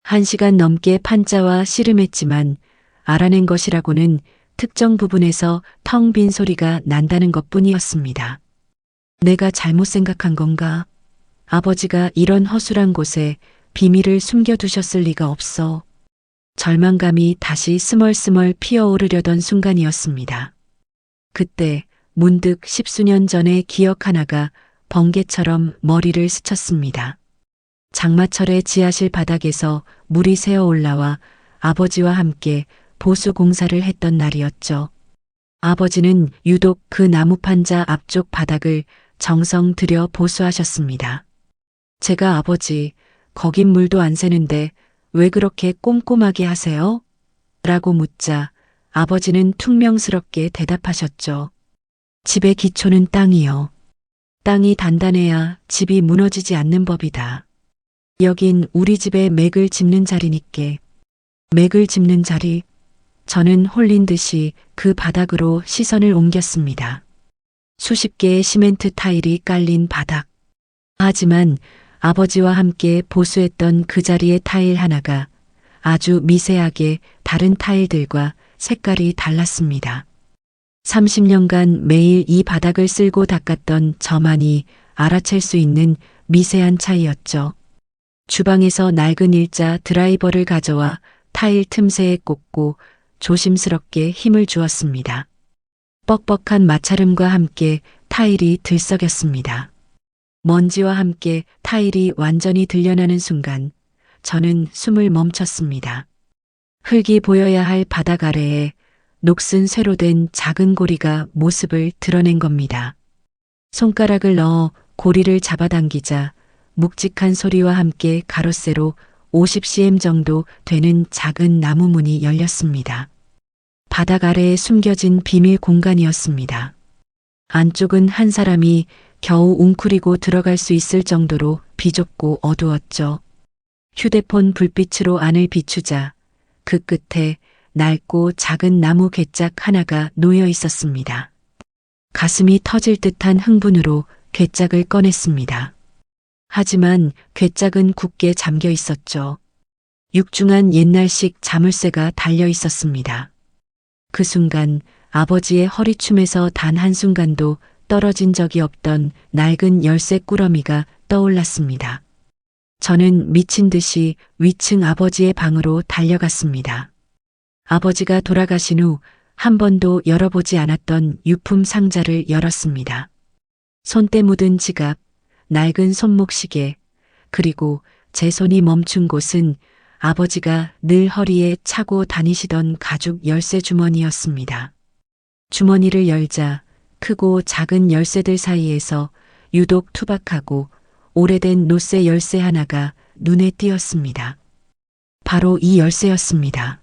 1시간 넘게 판자와 씨름했지만 알아낸 것이라고는 특정 부분에서 텅 빈 소리가 난다는 것뿐이었습니다. 내가 잘못 생각한 건가? 아버지가 이런 허술한 곳에 비밀을 숨겨두셨을 리가 없어. 절망감이 다시 스멀스멀 피어오르려던 순간이었습니다. 그때 문득 10수년 전의 기억 하나가 번개처럼 머리를 스쳤습니다. 장마철에 지하실 바닥에서 물이 새어 올라와 아버지와 함께 보수 공사를 했던 날이었죠. 아버지는 유독 그 나무 판자 앞쪽 바닥을 정성 들여 보수하셨습니다. 제가 아버지, 거긴 물도 안 새는데 왜 그렇게 꼼꼼하게 하세요? 라고 묻자 아버지는 퉁명스럽게 대답하셨죠. 집의 기초는 땅이요. 땅이 단단해야 집이 무너지지 않는 법이다. 여긴 우리 집의 맥을 짚는 자리니께. 맥을 짚는 자리. 저는 홀린 듯이 그 바닥으로 시선을 옮겼습니다. 수십 개의 시멘트 타일이 깔린 바닥. 하지만 아버지와 함께 보수했던 그 자리의 타일 하나가 아주 미세하게 다른 타일들과 색깔이 달랐습니다. 30년간 매일 이 바닥을 쓸고 닦았던 저만이 알아챌 수 있는 미세한 차이였죠. 주방에서 낡은 일자 드라이버를 가져와 타일 틈새에 꽂고 조심스럽게 힘을 주었습니다. 뻑뻑한 마찰음과 함께 타일이 들썩였습니다. 먼지와 함께 타일이 완전히 들려나는 순간 저는 숨을 멈췄습니다. 흙이 보여야 할 바닥 아래에 녹슨 쇠로 된 작은 고리가 모습을 드러낸 겁니다. 손가락을 넣어 고리를 잡아당기자 묵직한 소리와 함께 가로세로 50cm 정도 되는 작은 나무 문이 열렸습니다. 바닥 아래에 숨겨진 비밀 공간이었습니다. 안쪽은 한 사람이 겨우 웅크리고 들어갈 수 있을 정도로 비좁고 어두웠죠. 휴대폰 불빛으로 안을 비추자 그 끝에 낡고 작은 나무 괴짝 하나가 놓여 있었습니다. 가슴이 터질 듯한 흥분으로 괴짝을 꺼냈습니다. 하지만 괴짝은 굳게 잠겨 있었죠. 육중한 옛날식 자물쇠가 달려 있었습니다. 그 순간 아버지의 허리춤에서 단 한순간도 떨어진 적이 없던 낡은 열쇠 꾸러미가 떠올랐습니다. 저는 미친 듯이 위층 아버지의 방으로 달려갔습니다. 아버지가 돌아가신 후 한 번도 열어보지 않았던 유품 상자를 열었습니다. 손때 묻은 지갑, 낡은 손목시계, 그리고 제 손이 멈춘 곳은 아버지가 늘 허리에 차고 다니시던 가죽 열쇠 주머니였습니다. 주머니를 열자 크고 작은 열쇠들 사이에서 유독 투박하고 오래된 노쇠 열쇠 하나가 눈에 띄었습니다. 바로 이 열쇠였습니다.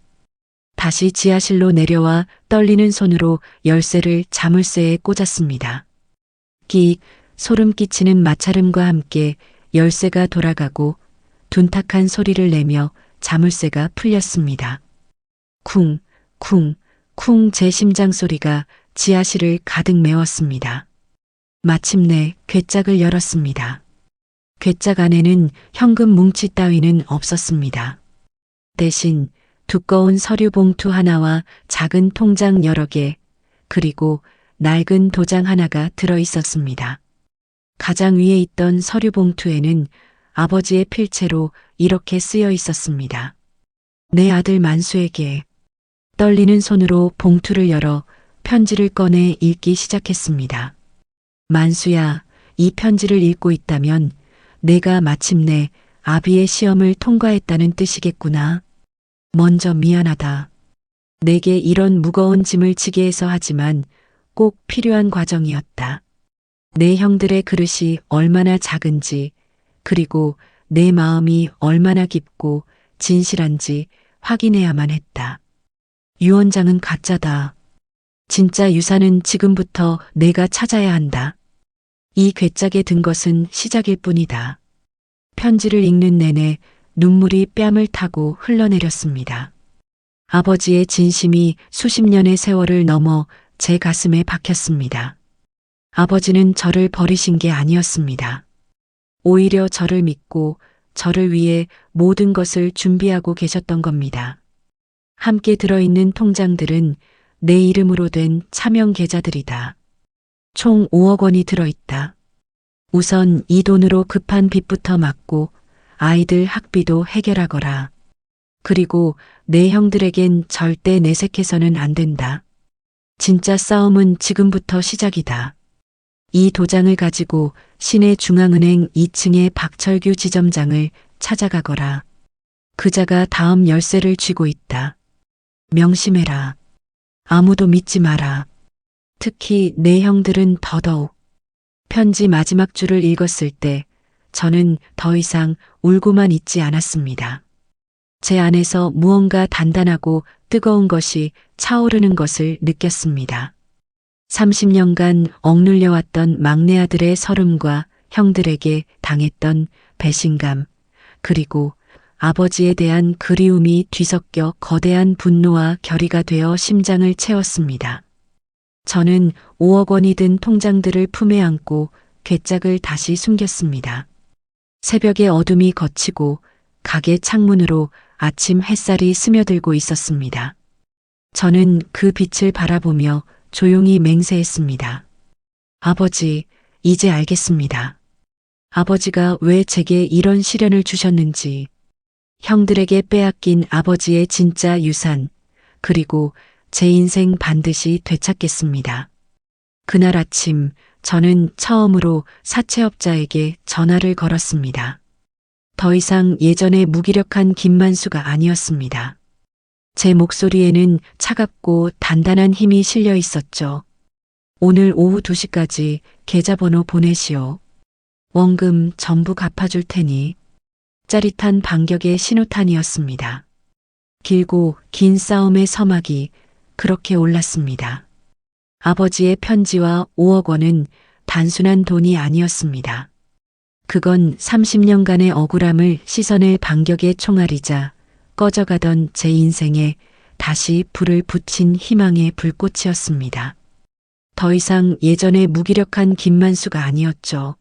다시 지하실로 내려와 떨리는 손으로 열쇠를 자물쇠에 꽂았습니다. 끼익 소름 끼치는 마찰음과 함께 열쇠가 돌아가고 둔탁한 소리를 내며 자물쇠가 풀렸습니다. 쿵, 쿵, 쿵 제 심장 소리가 지하실을 가득 메웠습니다. 마침내 괴짝을 열었습니다. 괴짝 안에는 현금 뭉치 따위는 없었습니다. 대신 두꺼운 서류 봉투 하나와 작은 통장 여러 개, 그리고 낡은 도장 하나가 들어 있었습니다. 가장 위에 있던 서류 봉투에는 아버지의 필체로 이렇게 쓰여 있었습니다. 내 아들 만수에게. 떨리는 손으로 봉투를 열어 편지를 꺼내 읽기 시작했습니다. 만수야, 이 편지를 읽고 있다면 내가 마침내 아비의 시험을 통과했다는 뜻이겠구나. 먼저 미안하다. 내게 이런 무거운 짐을 지게 해서 하지만 꼭 필요한 과정이었다. 내 형들의 그릇이 얼마나 작은지, 그리고 내 마음이 얼마나 깊고 진실한지 확인해야만 했다. 유언장은 가짜다. 진짜 유산은 지금부터 내가 찾아야 한다. 이 괴짝에 든 것은 시작일 뿐이다. 편지를 읽는 내내 눈물이 뺨을 타고 흘러내렸습니다. 아버지의 진심이 수십 년의 세월을 넘어 제 가슴에 박혔습니다. 아버지는 저를 버리신 게 아니었습니다. 오히려 저를 믿고 저를 위해 모든 것을 준비하고 계셨던 겁니다. 함께 들어있는 통장들은 내 이름으로 된 차명 계좌들이다. 총 5억 원이 들어있다. 우선 이 돈으로 급한 빚부터 막고 아이들 학비도 해결하거라. 그리고 내 형들에겐 절대 내색해서는 안 된다. 진짜 싸움은 지금부터 시작이다. 이 도장을 가지고 시내 중앙은행 2층의 박철규 지점장을 찾아가거라. 그자가 다음 열쇠를 쥐고 있다. 명심해라. 아무도 믿지 마라. 특히 내 형들은 더더욱. 편지 마지막 줄을 읽었을 때 저는 더 이상 울고만 있지 않았습니다. 제 안에서 무언가 단단하고 뜨거운 것이 차오르는 것을 느꼈습니다. 30년간 억눌려왔던 막내 아들의 서름과 형들에게 당했던 배신감, 그리고 아버지에 대한 그리움이 뒤섞여 거대한 분노와 결의가 되어 심장을 채웠습니다. 저는 5억 원이 든 통장들을 품에 안고 괴짝을 다시 숨겼습니다. 새벽의 어둠이 걷히고 가게 창문으로 아침 햇살이 스며들고 있었습니다. 저는 그 빛을 바라보며 조용히 맹세했습니다. 아버지, 이제 알겠습니다. 아버지가 왜 제게 이런 시련을 주셨는지, 형들에게 빼앗긴 아버지의 진짜 유산, 그리고 제 인생 반드시 되찾겠습니다. 그날 아침 저는 처음으로 사채업자에게 전화를 걸었습니다. 더 이상 예전의 무기력한 김만수가 아니었습니다. 제 목소리에는 차갑고 단단한 힘이 실려 있었죠. 오늘 오후 2시까지 계좌번호 보내시오. 원금 전부 갚아줄 테니. 짜릿한 반격의 신호탄이었습니다. 길고 긴 싸움의 서막이 그렇게 올랐습니다. 아버지의 편지와 5억 원은 단순한 돈이 아니었습니다. 그건 30년간의 억울함을 씻어낼 반격의 총알이자 꺼져가던 제 인생에 다시 불을 붙인 희망의 불꽃이었습니다. 더 이상 예전의 무기력한 김만수가 아니었죠.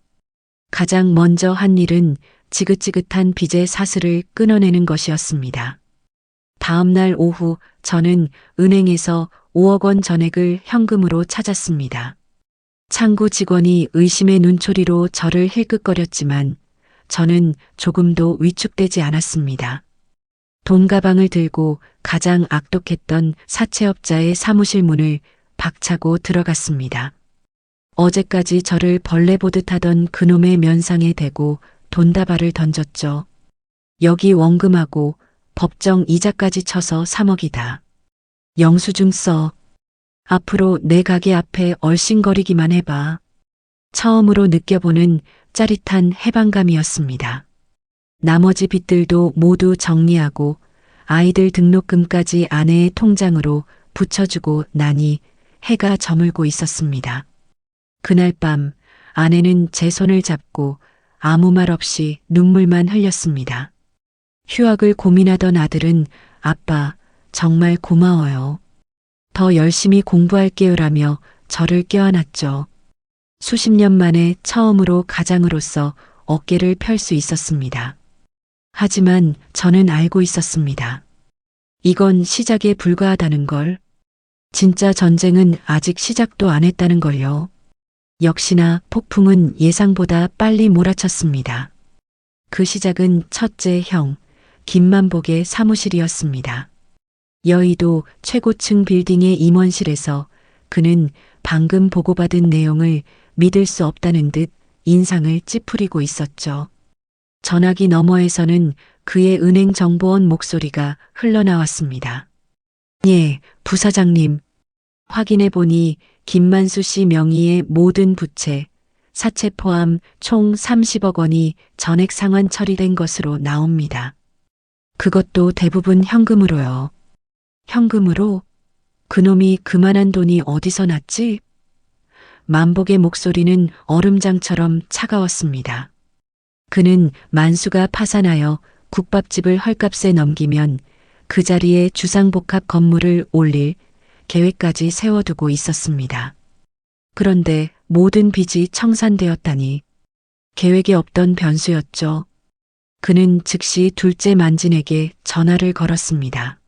가장 먼저 한 일은 지긋지긋한 빚의 사슬을 끊어내는 것이었습니다. 다음 날 오후 저는 은행에서 5억 원 전액을 현금으로 찾았습니다. 창구 직원이 의심의 눈초리로 저를 힐끗거렸지만 저는 조금도 위축되지 않았습니다. 돈 가방을 들고 가장 악독했던 사채업자의 사무실 문을 박차고 들어갔습니다. 어제까지 저를 벌레 보듯 하던 그놈의 면상에 대고 돈다발을 던졌죠. 여기 원금하고 법정 이자까지 쳐서 3억이다. 영수증 써. 앞으로 내 가게 앞에 얼씬거리기만 해봐. 처음으로 느껴보는 짜릿한 해방감이었습니다. 나머지 빚들도 모두 정리하고 아이들 등록금까지 아내의 통장으로 붙여주고 나니 해가 저물고 있었습니다. 그날 밤 아내는 제 손을 잡고 아무 말 없이 눈물만 흘렸습니다. 휴학을 고민하던 아들은 아빠 정말 고마워요. 더 열심히 공부할게요라며 저를 껴안았죠. 수십 년 만에 처음으로 가장으로서 어깨를 펼 수 있었습니다. 하지만 저는 알고 있었습니다. 이건 시작에 불과하다는 걸. 진짜 전쟁은 아직 시작도 안 했다는 걸요. 역시나 폭풍은 예상보다 빨리 몰아쳤습니다. 그 시작은 첫째 형, 김만복의 사무실이었습니다. 여의도 최고층 빌딩의 임원실에서 그는 방금 보고받은 내용을 믿을 수 없다는 듯 인상을 찌푸리고 있었죠. 전화기 너머에서는 그의 은행정보원 목소리가 흘러나왔습니다. 예, 부사장님. 확인해 보니 김만수 씨 명의의 모든 부채, 사채 포함 총 30억 원이 전액 상환 처리된 것으로 나옵니다. 그것도 대부분 현금으로요. 현금으로? 그놈이 그만한 돈이 어디서 났지? 만복의 목소리는 얼음장처럼 차가웠습니다. 그는 만수가 파산하여 국밥집을 헐값에 넘기면 그 자리에 주상복합 건물을 올릴 계획까지 세워두고 있었습니다. 그런데 모든 빚이 청산되었다니 계획에 없던 변수였죠. 그는 즉시 둘째 만진에게 전화를 걸었습니다.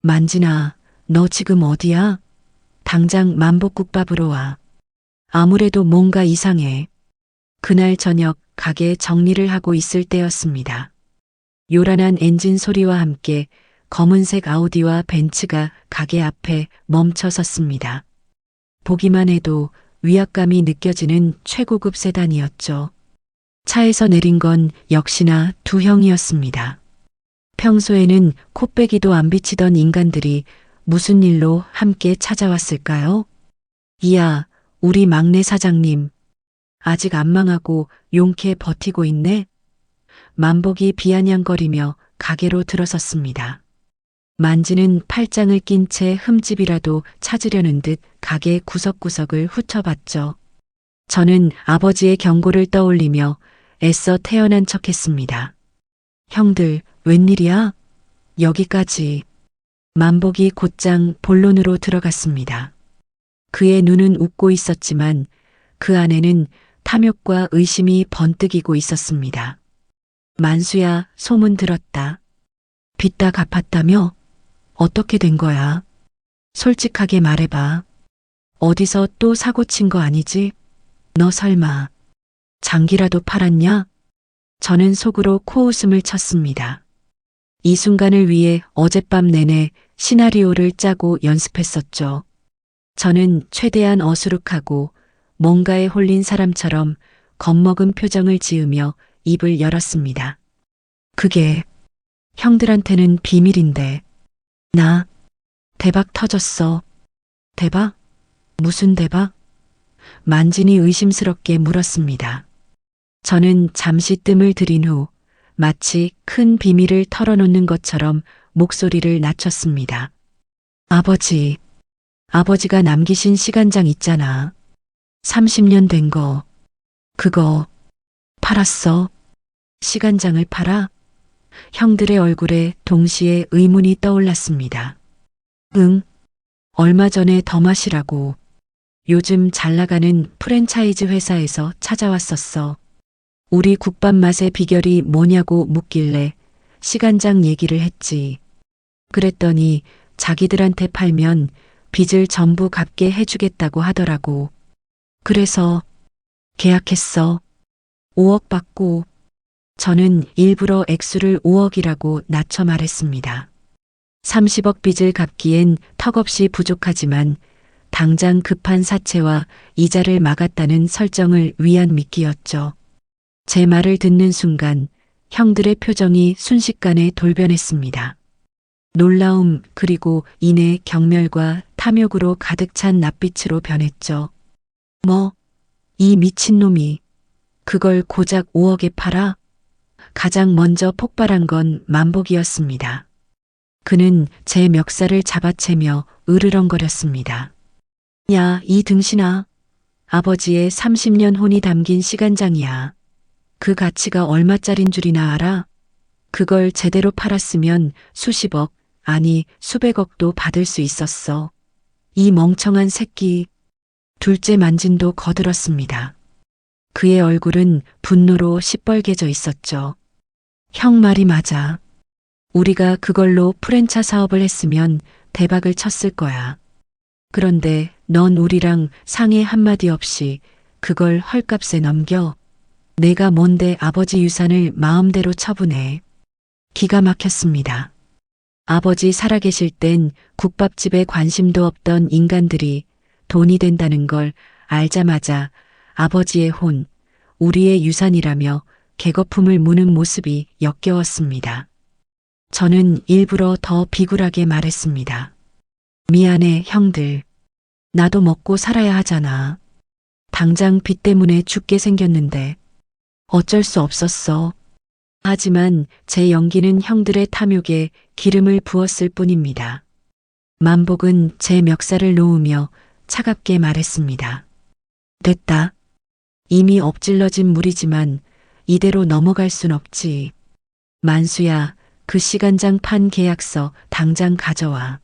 만진아, 너 지금 어디야? 당장 만복국밥으로 와. 아무래도 뭔가 이상해. 그날 저녁 가게 정리를 하고 있을 때였습니다. 요란한 엔진 소리와 함께 검은색 아우디와 벤츠가 가게 앞에 멈춰 섰습니다. 보기만 해도 위압감이 느껴지는 최고급 세단이었죠. 차에서 내린 건 역시나 두 형이었습니다. 평소에는 코빼기도 안 비치던 인간들이 무슨 일로 함께 찾아왔을까요? 이야, 우리 막내 사장님. 아직 안 망하고 용케 버티고 있네? 만복이 비아냥거리며 가게로 들어섰습니다. 만지는 팔짱을 낀 채 흠집이라도 찾으려는 듯 가게 구석구석을 훑어봤죠. 저는 아버지의 경고를 떠올리며 애써 태어난 척했습니다. 형들, 웬일이야? 여기까지. 만복이 곧장 본론으로 들어갔습니다. 그의 눈은 웃고 있었지만 그 안에는 탐욕과 의심이 번뜩이고 있었습니다. 만수야, 소문 들었다. 빚 다 갚았다며? 어떻게 된 거야? 솔직하게 말해봐. 어디서 또 사고 친 거 아니지? 너 설마 장기라도 팔았냐? 저는 속으로 코웃음을 쳤습니다. 이 순간을 위해 어젯밤 내내 시나리오를 짜고 연습했었죠. 저는 최대한 어수룩하고 뭔가에 홀린 사람처럼 겁먹은 표정을 지으며 입을 열었습니다. 그게 형들한테는 비밀인데. 나 대박 터졌어. 대박? 무슨 대박? 만진이 의심스럽게 물었습니다. 저는 잠시 뜸을 들인 후 마치 큰 비밀을 털어놓는 것처럼 목소리를 낮췄습니다. 아버지가 남기신 시간장 있잖아. 30년 된 거. 그거 팔았어? 시간장을 팔아? 형들의 얼굴에 동시에 의문이 떠올랐습니다. 응, 얼마 전에 더 마시라고. 요즘 잘 나가는 프랜차이즈 회사에서 찾아왔었어. 우리 국밥 맛의 비결이 뭐냐고 묻길래 시간장 얘기를 했지. 그랬더니 자기들한테 팔면 빚을 전부 갚게 해주겠다고 하더라고. 그래서 계약했어. 5억 받고. 저는 일부러 액수를 5억이라고 낮춰 말했습니다. 30억 빚을 갚기엔 턱없이 부족하지만 당장 급한 사채와 이자를 막았다는 설정을 위한 미끼였죠. 제 말을 듣는 순간 형들의 표정이 순식간에 돌변했습니다. 놀라움 그리고 이내 경멸과 탐욕으로 가득 찬 낯빛으로 변했죠. 뭐, 이 미친놈이 그걸 고작 5억에 팔아? 가장 먼저 폭발한 건 만복이었습니다. 그는 제 멱살을 잡아채며 으르렁거렸습니다. 야, 이 등신아. 아버지의 30년 혼이 담긴 시간장이야. 그 가치가 얼마짜린 줄이나 알아? 그걸 제대로 팔았으면 수십억, 아니 수백억도 받을 수 있었어. 이 멍청한 새끼. 둘째 만진도 거들었습니다. 그의 얼굴은 분노로 시뻘개져 있었죠. 형 말이 맞아. 우리가 그걸로 프랜차 사업을 했으면 대박을 쳤을 거야. 그런데 넌 우리랑 상의 한마디 없이 그걸 헐값에 넘겨. 내가 뭔데 아버지 유산을 마음대로 처분해. 기가 막혔습니다. 아버지 살아계실 땐 국밥집에 관심도 없던 인간들이 돈이 된다는 걸 알자마자 아버지의 혼, 우리의 유산이라며 개거품을 무는 모습이 역겨웠습니다. 저는 일부러 더 비굴하게 말했습니다. 미안해, 형들. 나도 먹고 살아야 하잖아. 당장 빚 때문에 죽게 생겼는데 어쩔 수 없었어. 하지만 제 연기는 형들의 탐욕에 기름을 부었을 뿐입니다. 만복은 제 멱살을 놓으며 차갑게 말했습니다. 됐다. 이미 엎질러진 물이지만 이대로 넘어갈 순 없지. 만수야, 그 시간장 판 계약서 당장 가져와.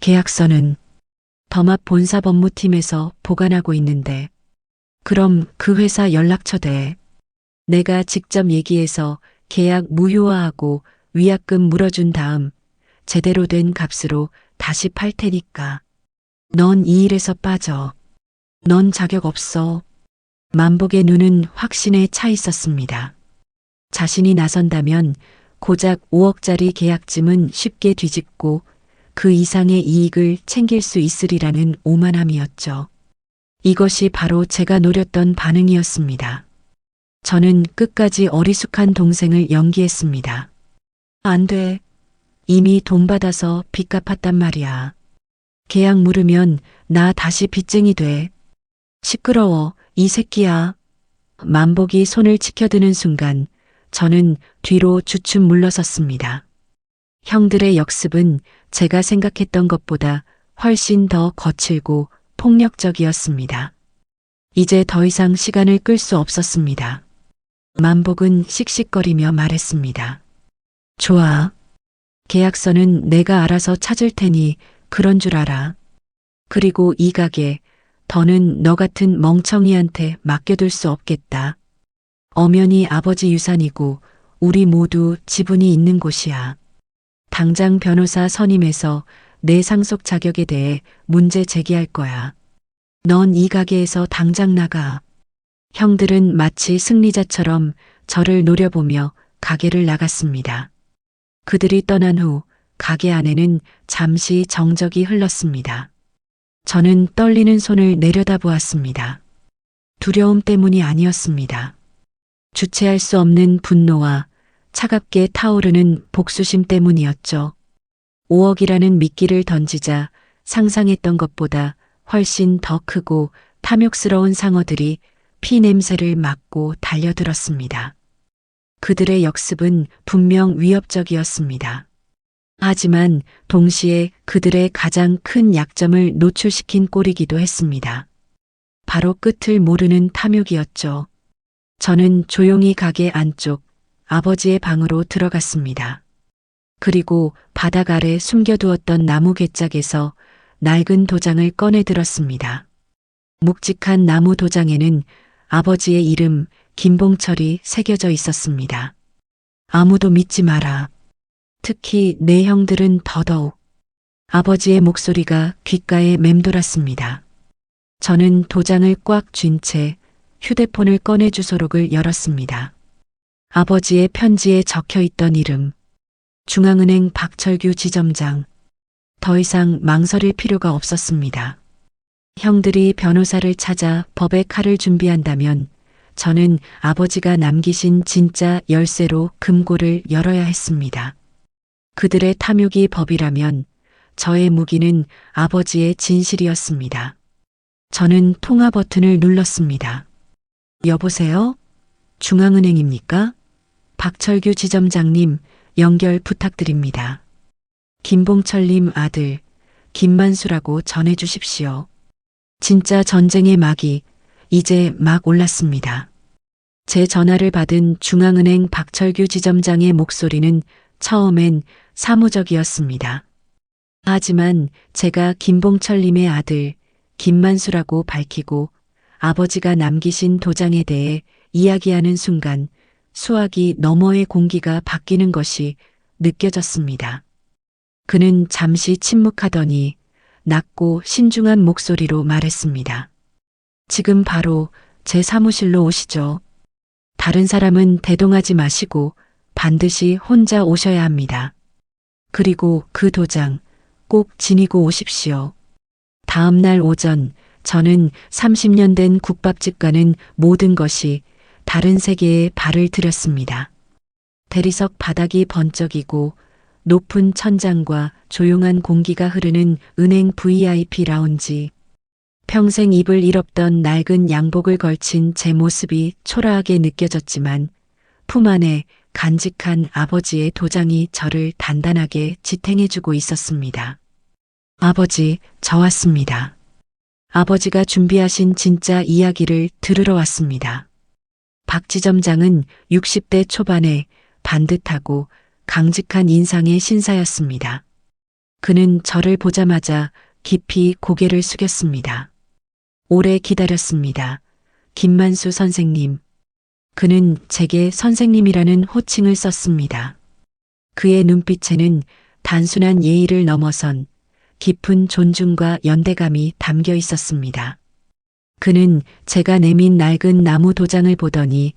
계약서는 더맛 본사 법무팀에서 보관하고 있는데. 그럼 그 회사 연락처 대. 내가 직접 얘기해서 계약 무효화하고 위약금 물어준 다음 제대로 된 값으로 다시 팔 테니까. 넌 이 일에서 빠져. 넌 자격 없어. 만복의 눈은 확신에 차 있었습니다. 자신이 나선다면 고작 5억짜리 계약쯤은 쉽게 뒤집고 그 이상의 이익을 챙길 수 있으리라는 오만함이었죠. 이것이 바로 제가 노렸던 반응이었습니다. 저는 끝까지 어리숙한 동생을 연기했습니다. 안 돼. 이미 돈 받아서 빚 갚았단 말이야. 계약 물으면 나 다시 빚쟁이 돼. 시끄러워, 이 새끼야. 만복이 손을 치켜드는 순간 저는 뒤로 주춤 물러섰습니다. 형들의 역습은 제가 생각했던 것보다 훨씬 더 거칠고 폭력적이었습니다. 이제 더 이상 시간을 끌 수 없었습니다. 만복은 씩씩거리며 말했습니다. 좋아. 계약서는 내가 알아서 찾을 테니 그런 줄 알아. 그리고 이 가게, 더는 너 같은 멍청이한테 맡겨둘 수 없겠다. 엄연히 아버지 유산이고 우리 모두 지분이 있는 곳이야. 당장 변호사 선임해서 내 상속 자격에 대해 문제 제기할 거야. 넌 이 가게에서 당장 나가. 형들은 마치 승리자처럼 저를 노려보며 가게를 나갔습니다. 그들이 떠난 후 가게 안에는 잠시 정적이 흘렀습니다. 저는 떨리는 손을 내려다보았습니다. 두려움 때문이 아니었습니다. 주체할 수 없는 분노와 차갑게 타오르는 복수심 때문이었죠. 5억이라는 미끼를 던지자 상상했던 것보다 훨씬 더 크고 탐욕스러운 상어들이 피 냄새를 맡고 달려들었습니다. 그들의 역습은 분명 위협적이었습니다. 하지만 동시에 그들의 가장 큰 약점을 노출시킨 꼴이기도 했습니다. 바로 끝을 모르는 탐욕이었죠. 저는 조용히 가게 안쪽 아버지의 방으로 들어갔습니다. 그리고 바닥 아래 숨겨두었던 나무 괴짝에서 낡은 도장을 꺼내 들었습니다. 묵직한 나무 도장에는 아버지의 이름 김봉철이 새겨져 있었습니다. 아무도 믿지 마라. 특히 내 형들은 더더욱. 아버지의 목소리가 귓가에 맴돌았습니다. 저는 도장을 꽉 쥔 채 휴대폰을 꺼내 주소록을 열었습니다. 아버지의 편지에 적혀 있던 이름. 중앙은행 박철규 지점장. 더 이상 망설일 필요가 없었습니다. 형들이 변호사를 찾아 법의 칼을 준비한다면 저는 아버지가 남기신 진짜 열쇠로 금고를 열어야 했습니다. 그들의 탐욕이 법이라면 저의 무기는 아버지의 진실이었습니다. 저는 통화 버튼을 눌렀습니다. 여보세요? 중앙은행입니까? 박철규 지점장님, 연결 부탁드립니다. 김봉철님 아들, 김만수라고 전해주십시오. 진짜 전쟁의 막이 이제 막 올랐습니다. 제 전화를 받은 중앙은행 박철규 지점장의 목소리는 처음엔 사무적이었습니다. 하지만 제가 김봉철님의 아들 김만수라고 밝히고 아버지가 남기신 도장에 대해 이야기하는 순간 수화기 너머의 공기가 바뀌는 것이 느껴졌습니다. 그는 잠시 침묵하더니 낮고 신중한 목소리로 말했습니다. 지금 바로 제 사무실로 오시죠. 다른 사람은 대동하지 마시고 반드시 혼자 오셔야 합니다. 그리고 그 도장 꼭 지니고 오십시오. 다음 날 오전 저는 30년 된 국밥집과는 모든 것이 다른 세계에 발을 들였습니다. 대리석 바닥이 번쩍이고 높은 천장과 조용한 공기가 흐르는 은행 VIP 라운지. 평생 입을 잃었던 낡은 양복을 걸친 제 모습이 초라하게 느껴졌지만 품 안에 간직한 아버지의 도장이 저를 단단하게 지탱해주고 있었습니다. 아버지, 저 왔습니다. 아버지가 준비하신 진짜 이야기를 들으러 왔습니다. 박 지점장은 60대 초반에 반듯하고 강직한 인상의 신사였습니다. 그는 저를 보자마자 깊이 고개를 숙였습니다. 오래 기다렸습니다. 김만수 선생님. 그는 제게 선생님이라는 호칭을 썼습니다. 그의 눈빛에는 단순한 예의를 넘어선 깊은 존중과 연대감이 담겨 있었습니다. 그는 제가 내민 낡은 나무 도장을 보더니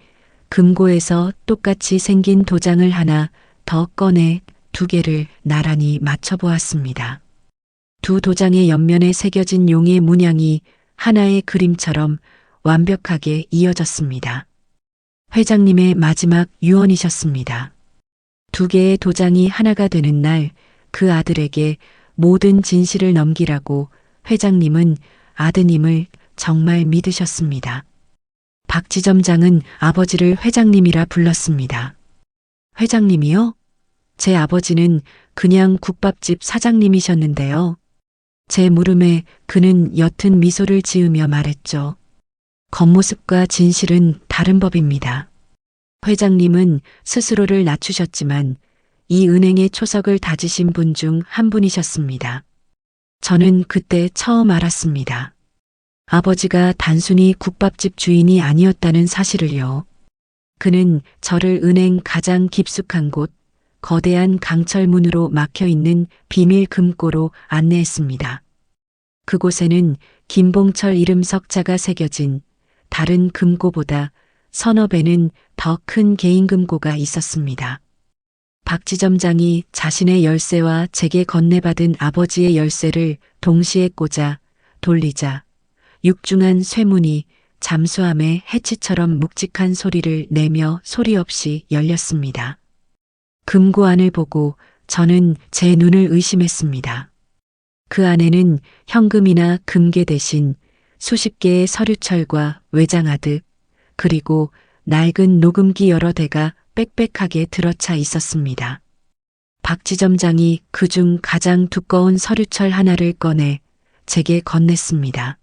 금고에서 똑같이 생긴 도장을 하나 더 꺼내 2개를 나란히 맞춰보았습니다. 두 도장의 옆면에 새겨진 용의 문양이 하나의 그림처럼 완벽하게 이어졌습니다. 회장님의 마지막 유언이셨습니다. 2개의 도장이 하나가 되는 날 그 아들에게 모든 진실을 넘기라고 회장님은 아드님을 정말 믿으셨습니다. 박 지점장은 아버지를 회장님이라 불렀습니다. 회장님이요? 제 아버지는 그냥 국밥집 사장님이셨는데요. 제 물음에 그는 옅은 미소를 지으며 말했죠. 겉모습과 진실은 다른 법입니다. 회장님은 스스로를 낮추셨지만 이 은행의 초석을 다지신 분 중 한 분이셨습니다. 저는 그때 처음 알았습니다. 아버지가 단순히 국밥집 주인이 아니었다는 사실을요. 그는 저를 은행 가장 깊숙한 곳, 거대한 강철문으로 막혀있는 비밀 금고로 안내했습니다. 그곳에는 김봉철 이름 석자가 새겨진 다른 금고보다 서너 배는 더 큰 개인 금고가 있었습니다. 박 지점장이 자신의 열쇠와 제게 건네받은 아버지의 열쇠를 동시에 꽂아 돌리자 육중한 쇠문이 잠수함의 해치처럼 묵직한 소리를 내며 소리 없이 열렸습니다. 금고 안을 보고 저는 제 눈을 의심했습니다. 그 안에는 현금이나 금괴 대신 수십 개의 서류철과 외장하드, 그리고 낡은 녹음기 여러 대가 빽빽하게 들어차 있었습니다. 박 지점장이 그중 가장 두꺼운 서류철 하나를 꺼내 제게 건넸습니다.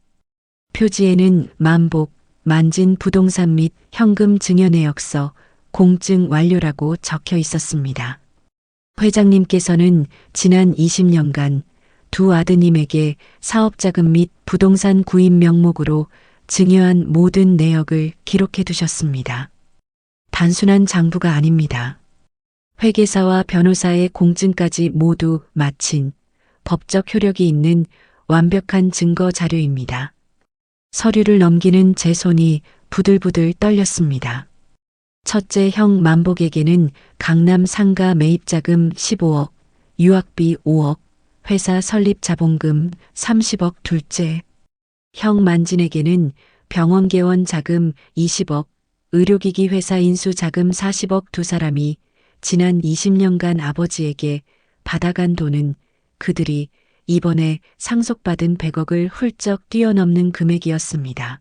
표지에는 만복, 만진 부동산 및 현금 증여 내역서, 공증 완료라고 적혀 있었습니다. 회장님께서는 지난 20년간 두 아드님에게 사업자금 및 부동산 구입 명목으로 증여한 모든 내역을 기록해 두셨습니다. 단순한 장부가 아닙니다. 회계사와 변호사의 공증까지 모두 마친 법적 효력이 있는 완벽한 증거 자료입니다. 서류를 넘기는 제 손이 부들부들 떨렸습니다. 첫째 형 만복에게는 강남 상가 매입자금 15억, 유학비 5억, 회사 설립 자본금 30억 둘째. 형 만진에게는 병원 개원 자금 20억, 의료기기 회사 인수 자금 40억 두 사람이 지난 20년간 아버지에게 받아간 돈은 그들이 이번에 상속받은 100억을 훌쩍 뛰어넘는 금액이었습니다.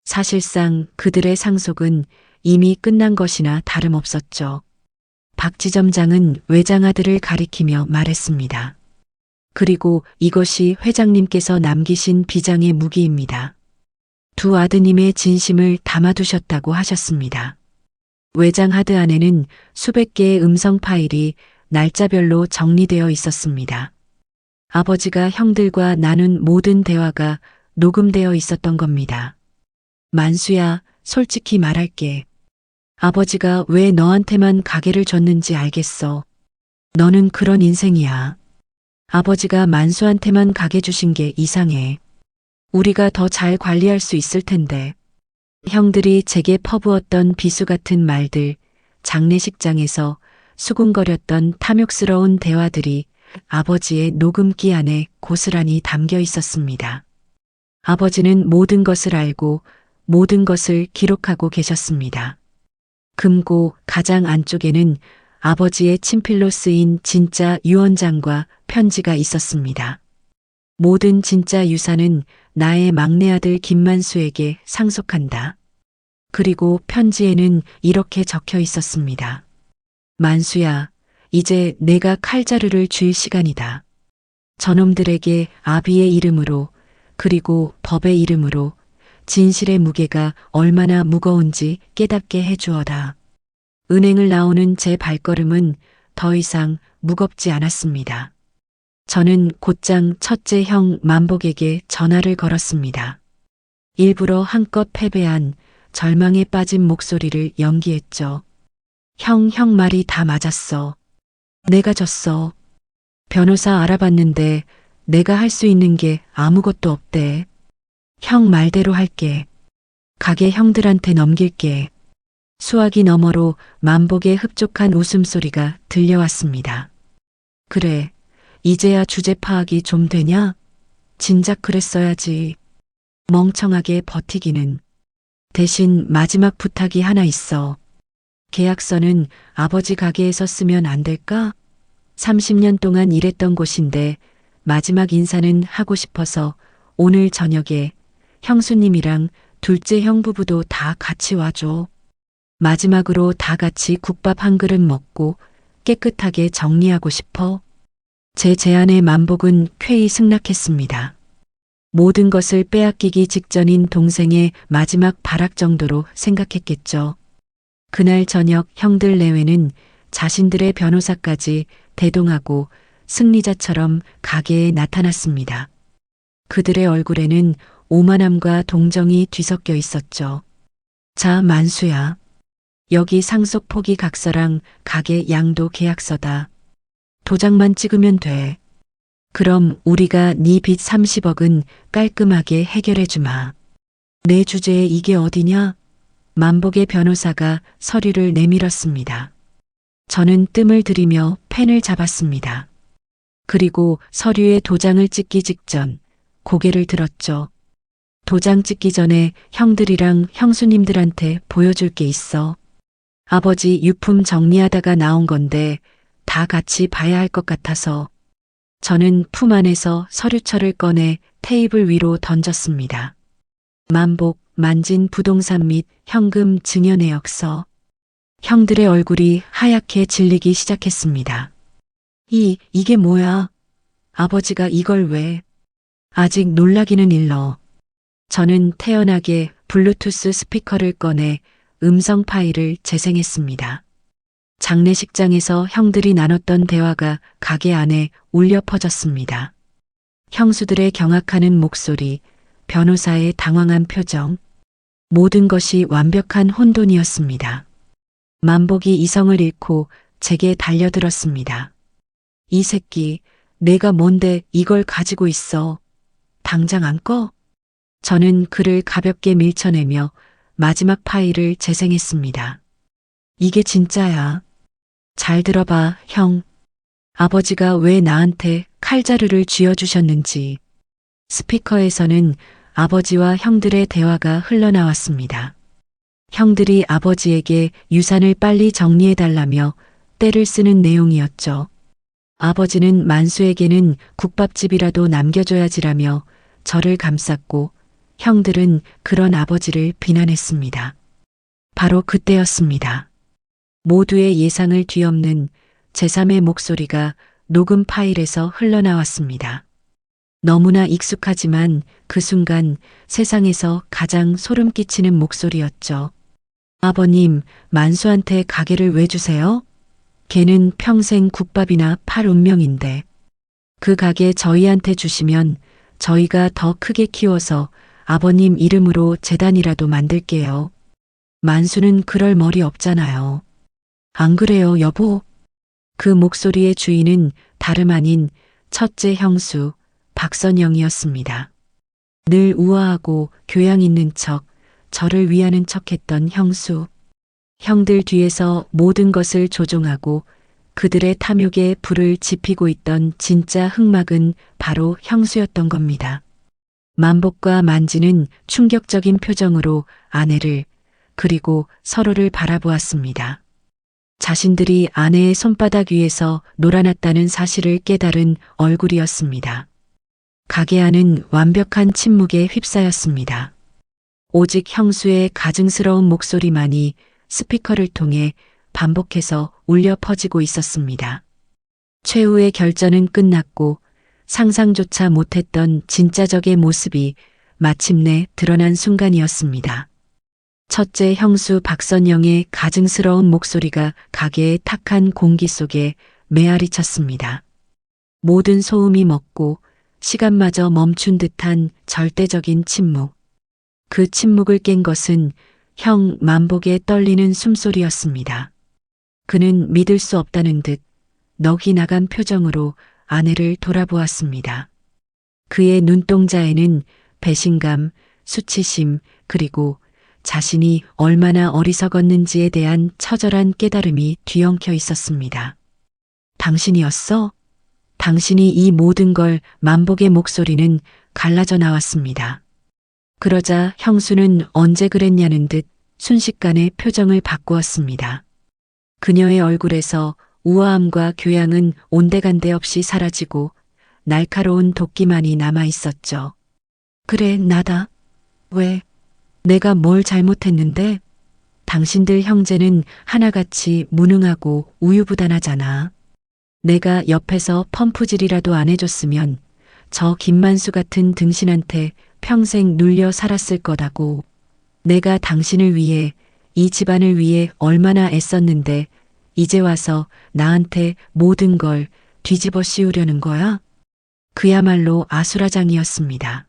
사실상 그들의 상속은 이미 끝난 것이나 다름없었죠. 박 지점장은 외장 아들을 가리키며 말했습니다. 그리고 이것이 회장님께서 남기신 비장의 무기입니다. 두 아드님의 진심을 담아두셨다고 하셨습니다. 외장 하드 안에는 수백 개의 음성 파일이 날짜별로 정리되어 있었습니다. 아버지가 형들과 나눈 모든 대화가 녹음되어 있었던 겁니다. 만수야, 솔직히 말할게. 아버지가 왜 너한테만 가게를 줬는지 알겠어. 너는 그런 인생이야. 아버지가 만수한테만 가게 주신 게 이상해. 우리가 더 잘 관리할 수 있을 텐데. 형들이 제게 퍼부었던 비수 같은 말들, 장례식장에서 수군거렸던 탐욕스러운 대화들이 아버지의 녹음기 안에 고스란히 담겨 있었습니다. 아버지는 모든 것을 알고 모든 것을 기록하고 계셨습니다. 금고 가장 안쪽에는 아버지의 친필로 쓰인 진짜 유언장과 편지가 있었습니다. 모든 진짜 유산은 나의 막내 아들 김만수에게 상속한다. 그리고 편지에는 이렇게 적혀 있었습니다. 만수야, 이제 내가 칼자루를 쥘 시간이다. 저놈들에게 아비의 이름으로 그리고 법의 이름으로 진실의 무게가 얼마나 무거운지 깨닫게 해주어라. 은행을 나오는 제 발걸음은 더 이상 무겁지 않았습니다. 저는 곧장 첫째 형 만복에게 전화를 걸었습니다. 일부러 한껏 패배한 절망에 빠진 목소리를 연기했죠. 형 말이 다 맞았어. 내가 졌어. 변호사 알아봤는데 내가 할 수 있는 게 아무것도 없대. 형 말대로 할게. 가게 형들한테 넘길게. 수화기 너머로 만복의 흡족한 웃음소리가 들려왔습니다. 그래, 이제야 주제 파악이 좀 되냐? 진작 그랬어야지. 멍청하게 버티기는. 대신 마지막 부탁이 하나 있어. 계약서는 아버지 가게에서 쓰면 안 될까? 30년 동안 일했던 곳인데 마지막 인사는 하고 싶어서 오늘 저녁에 형수님이랑 둘째 형 부부도 다 같이 와줘. 마지막으로 다 같이 국밥 한 그릇 먹고 깨끗하게 정리하고 싶어. 제 제안에 만복은 쾌히 승낙했습니다. 모든 것을 빼앗기기 직전인 동생의 마지막 발악 정도로 생각했겠죠. 그날 저녁 형들 내외는 자신들의 변호사까지 대동하고 승리자처럼 가게에 나타났습니다. 그들의 얼굴에는 오만함과 동정이 뒤섞여 있었죠. 자, 만수야. 여기 상속 포기 각서랑 가게 양도 계약서다. 도장만 찍으면 돼. 그럼 우리가 네 빚 30억은 깔끔하게 해결해 주마. 내 주제에 이게 어디냐? 만복의 변호사가 서류를 내밀었습니다. 저는 뜸을 들이며 펜을 잡았습니다. 그리고 서류에 도장을 찍기 직전 고개를 들었죠. 도장 찍기 전에 형들이랑 형수님들한테 보여줄 게 있어. 아버지 유품 정리하다가 나온 건데 다 같이 봐야 할 것 같아서 저는 품 안에서 서류철을 꺼내 테이블 위로 던졌습니다. 만복, 만진 부동산 및 현금 증여내역서. 형들의 얼굴이 하얗게 질리기 시작했습니다. 이게 뭐야? 아버지가 이걸 왜? 아직 놀라기는 일러. 저는 태연하게 블루투스 스피커를 꺼내 음성 파일을 재생했습니다. 장례식장에서 형들이 나눴던 대화가 가게 안에 울려 퍼졌습니다. 형수들의 경악하는 목소리, 변호사의 당황한 표정, 모든 것이 완벽한 혼돈이었습니다. 만복이 이성을 잃고 제게 달려들었습니다. 이 새끼, 내가 뭔데 이걸 가지고 있어. 당장 안 꺼? 저는 그를 가볍게 밀쳐내며 마지막 파일을 재생했습니다. 이게 진짜야. 잘 들어봐, 형. 아버지가 왜 나한테 칼자루를 쥐어주셨는지. 스피커에서는 아버지와 형들의 대화가 흘러나왔습니다. 형들이 아버지에게 유산을 빨리 정리해달라며 떼를 쓰는 내용이었죠. 아버지는 만수에게는 국밥집이라도 남겨줘야지라며 저를 감쌌고 형들은 그런 아버지를 비난했습니다. 바로 그때였습니다. 모두의 예상을 뒤엎는 제3의 목소리가 녹음 파일에서 흘러나왔습니다. 너무나 익숙하지만 그 순간 세상에서 가장 소름 끼치는 목소리였죠. 아버님, 만수한테 가게를 왜 주세요? 걔는 평생 국밥이나 팔 운명인데. 그 가게 저희한테 주시면 저희가 더 크게 키워서 아버님 이름으로 재단이라도 만들게요. 만수는 그럴 머리 없잖아요. 안 그래요, 여보? 그 목소리의 주인은 다름 아닌 첫째 형수 박선영이었습니다. 늘 우아하고 교양 있는 척, 저를 위하는 척했던 형수. 형들 뒤에서 모든 것을 조종하고 그들의 탐욕에 불을 지피고 있던 진짜 흑막은 바로 형수였던 겁니다. 만복과 만지는 충격적인 표정으로 아내를 그리고 서로를 바라보았습니다. 자신들이 아내의 손바닥 위에서 놀아났다는 사실을 깨달은 얼굴이었습니다. 가게 안은 완벽한 침묵에 휩싸였습니다. 오직 형수의 가증스러운 목소리만이 스피커를 통해 반복해서 울려 퍼지고 있었습니다. 최후의 결전은 끝났고 상상조차 못했던 진짜적의 모습이 마침내 드러난 순간이었습니다. 첫째 형수 박선영의 가증스러운 목소리가 가게의 탁한 공기 속에 메아리 쳤습니다. 모든 소음이 멎고 시간마저 멈춘 듯한 절대적인 침묵. 그 침묵을 깬 것은 형 만복의 떨리는 숨소리였습니다. 그는 믿을 수 없다는 듯 넋이 나간 표정으로 아내를 돌아보았습니다. 그의 눈동자에는 배신감, 수치심, 그리고 자신이 얼마나 어리석었는지에 대한 처절한 깨달음이 뒤엉켜 있었습니다. 당신이었어? 당신이 이 모든 걸 만복의 목소리는 갈라져 나왔습니다. 그러자 형수는 언제 그랬냐는 듯 순식간에 표정을 바꾸었습니다. 그녀의 얼굴에서 우아함과 교양은 온데간데 없이 사라지고 날카로운 도끼만이 남아 있었죠. 그래, 나다. 왜? 내가 뭘 잘못했는데? 당신들 형제는 하나같이 무능하고 우유부단하잖아. 내가 옆에서 펌프질이라도 안 해줬으면 저 김만수 같은 등신한테 평생 눌려 살았을 거다고. 내가 당신을 위해, 이 집안을 위해 얼마나 애썼는데 이제 와서 나한테 모든 걸 뒤집어 씌우려는 거야? 그야말로 아수라장이었습니다.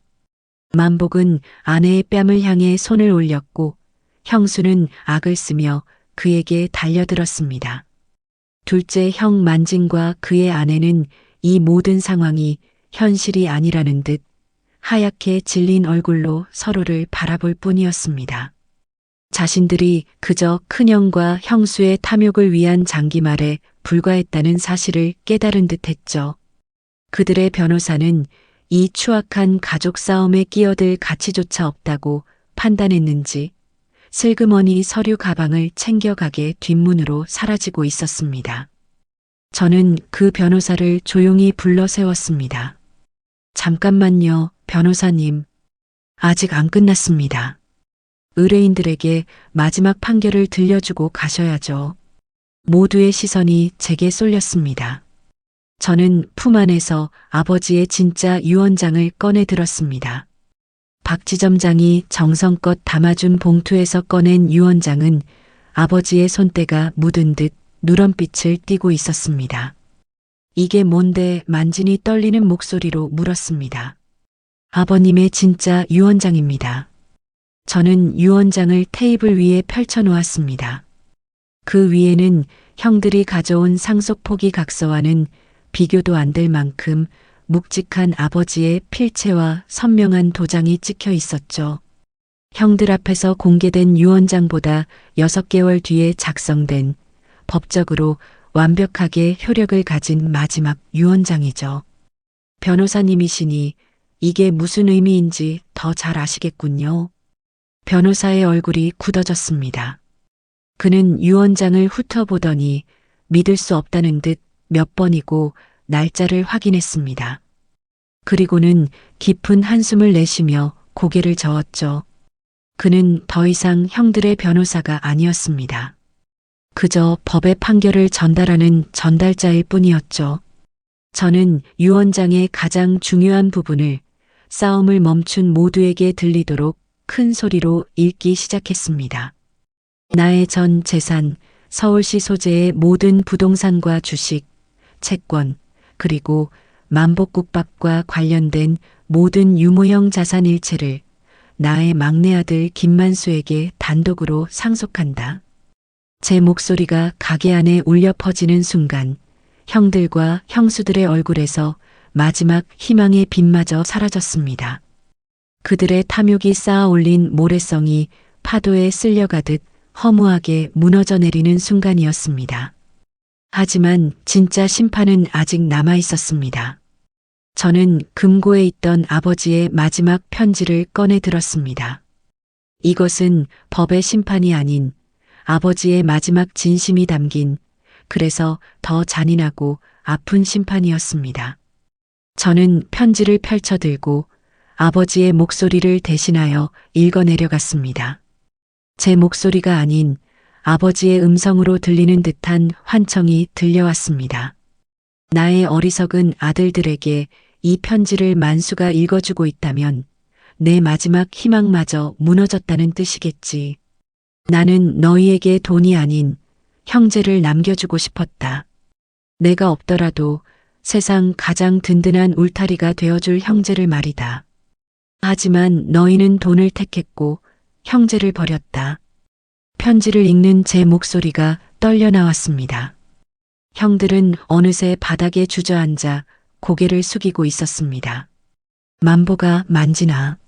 만복은 아내의 뺨을 향해 손을 올렸고 형수는 악을 쓰며 그에게 달려들었습니다. 둘째 형 만진과 그의 아내는 이 모든 상황이 현실이 아니라는 듯 하얗게 질린 얼굴로 서로를 바라볼 뿐이었습니다. 자신들이 그저 큰형과 형수의 탐욕을 위한 장기말에 불과했다는 사실을 깨달은 듯했죠. 그들의 변호사는 이 추악한 가족 싸움에 끼어들 가치조차 없다고 판단했는지 슬그머니 서류 가방을 챙겨가게 뒷문으로 사라지고 있었습니다. 저는 그 변호사를 조용히 불러 세웠습니다. 잠깐만요, 변호사님. 아직 안 끝났습니다. 의뢰인들에게 마지막 판결을 들려주고 가셔야죠. 모두의 시선이 제게 쏠렸습니다. 저는 품 안에서 아버지의 진짜 유언장을 꺼내 들었습니다. 박지점장이 정성껏 담아준 봉투에서 꺼낸 유언장은 아버지의 손때가 묻은 듯 누런빛을 띠고 있었습니다. 이게 뭔데? 만진이 떨리는 목소리로 물었습니다. 아버님의 진짜 유언장입니다. 저는 유언장을 테이블 위에 펼쳐 놓았습니다. 그 위에는 형들이 가져온 상속포기 각서와는 비교도 안 될 만큼 묵직한 아버지의 필체와 선명한 도장이 찍혀 있었죠. 형들 앞에서 공개된 유언장보다 6개월 뒤에 작성된 법적으로 완벽하게 효력을 가진 마지막 유언장이죠. 변호사님이시니 이게 무슨 의미인지 더 잘 아시겠군요. 변호사의 얼굴이 굳어졌습니다. 그는 유언장을 훑어보더니 믿을 수 없다는 듯 몇 번이고 날짜를 확인했습니다. 그리고는 깊은 한숨을 내쉬며 고개를 저었죠. 그는 더 이상 형들의 변호사가 아니었습니다. 그저 법의 판결을 전달하는 전달자일 뿐이었죠. 저는 유언장의 가장 중요한 부분을 싸움을 멈춘 모두에게 들리도록 큰 소리로 읽기 시작했습니다. 나의 전 재산, 서울시 소재의 모든 부동산과 주식, 채권, 그리고 만복국밥과 관련된 모든 유무형 자산 일체를 나의 막내 아들 김만수에게 단독으로 상속한다. 제 목소리가 가게 안에 울려 퍼지는 순간 형들과 형수들의 얼굴에서 마지막 희망의 빛마저 사라졌습니다. 그들의 탐욕이 쌓아 올린 모래성이 파도에 쓸려가듯 허무하게 무너져 내리는 순간이었습니다. 하지만 진짜 심판은 아직 남아 있었습니다. 저는 금고에 있던 아버지의 마지막 편지를 꺼내 들었습니다. 이것은 법의 심판이 아닌 아버지의 마지막 진심이 담긴, 그래서 더 잔인하고 아픈 심판이었습니다. 저는 편지를 펼쳐들고 아버지의 목소리를 대신하여 읽어내려갔습니다. 제 목소리가 아닌 아버지의 음성으로 들리는 듯한 환청이 들려왔습니다. 나의 어리석은 아들들에게 이 편지를 만수가 읽어주고 있다면 내 마지막 희망마저 무너졌다는 뜻이겠지. 나는 너희에게 돈이 아닌 형제를 남겨주고 싶었다. 내가 없더라도 세상 가장 든든한 울타리가 되어줄 형제를 말이다. 하지만 너희는 돈을 택했고 형제를 버렸다. 편지를 읽는 제 목소리가 떨려 나왔습니다. 형들은 어느새 바닥에 주저앉아 고개를 숙이고 있었습니다. 만보가 만지나.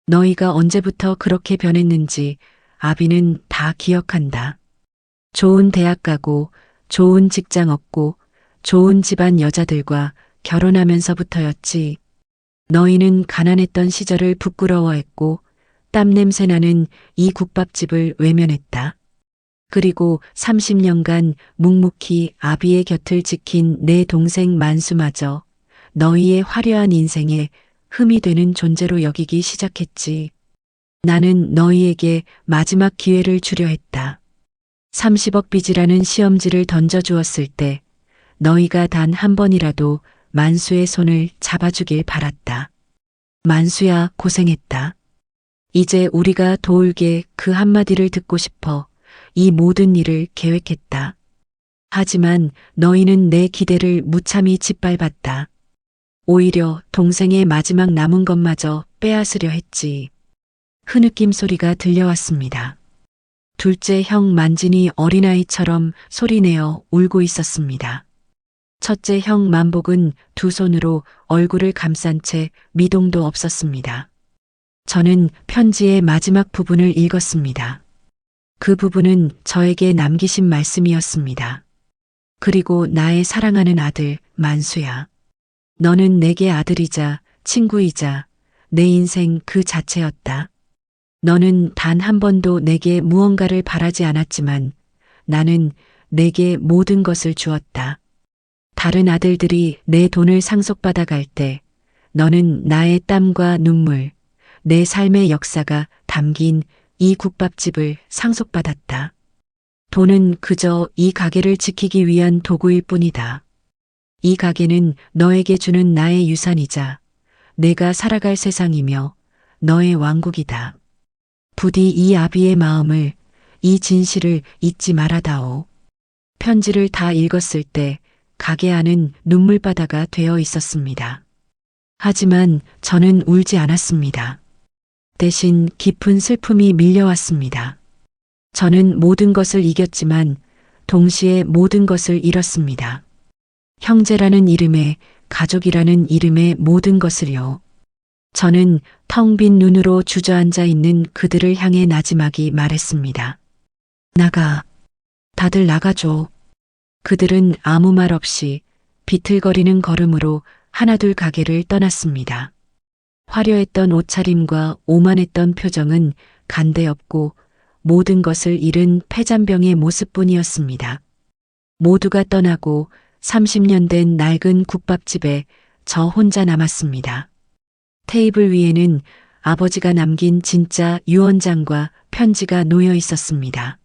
너희가 언제부터 그렇게 변했는지 아비는 다 기억한다. 좋은 대학 가고 좋은 직장 얻고 좋은 집안 여자들과 결혼하면서부터였지. 너희는 가난했던 시절을 부끄러워했고 땀냄새 나는 이 국밥집을 외면했다. 그리고 30년간 묵묵히 아비의 곁을 지킨 내 동생 만수마저 너희의 화려한 인생에 흠이 되는 존재로 여기기 시작했지. 나는 너희에게 마지막 기회를 주려 했다. 30억 빚이라는 시험지를 던져주었을 때 너희가 단 한 번이라도 만수의 손을 잡아주길 바랐다. 만수야, 고생했다. 이제 우리가 도울게 그 한마디를 듣고 싶어 이 모든 일을 계획했다. 하지만 너희는 내 기대를 무참히 짓밟았다. 오히려 동생의 마지막 남은 것마저 빼앗으려 했지. 흐느낌 소리가 들려왔습니다. 둘째 형 만진이 어린아이처럼 소리내어 울고 있었습니다. 첫째 형 만복은 두 손으로 얼굴을 감싼 채 미동도 없었습니다. 저는 편지의 마지막 부분을 읽었습니다. 그 부분은 저에게 남기신 말씀이었습니다. 그리고 나의 사랑하는 아들 만수야. 너는 내게 아들이자 친구이자 내 인생 그 자체였다. 너는 단 한 번도 내게 무언가를 바라지 않았지만 나는 내게 모든 것을 주었다. 다른 아들들이 내 돈을 상속받아 갈 때 너는 나의 땀과 눈물, 내 삶의 역사가 담긴 이 국밥집을 상속받았다. 돈은 그저 이 가게를 지키기 위한 도구일 뿐이다. 이 가게는 너에게 주는 나의 유산이자 내가 살아갈 세상이며 너의 왕국이다. 부디 이 아비의 마음을, 이 진실을 잊지 말아다오. 편지를 다 읽었을 때 가게 안은 눈물바다가 되어 있었습니다. 하지만 저는 울지 않았습니다. 대신 깊은 슬픔이 밀려왔습니다. 저는 모든 것을 이겼지만 동시에 모든 것을 잃었습니다. 형제라는 이름에, 가족이라는 이름의 모든 것을요. 저는 텅 빈 눈으로 주저앉아 있는 그들을 향해 나지막이 말했습니다. 나가. 다들 나가줘. 그들은 아무 말 없이 비틀거리는 걸음으로 하나둘 가게를 떠났습니다. 화려했던 옷차림과 오만했던 표정은 간데없고 모든 것을 잃은 폐잔병의 모습뿐이었습니다. 모두가 떠나고 30년 된 낡은 국밥집에 저 혼자 남았습니다. 테이블 위에는 아버지가 남긴 진짜 유언장과 편지가 놓여 있었습니다.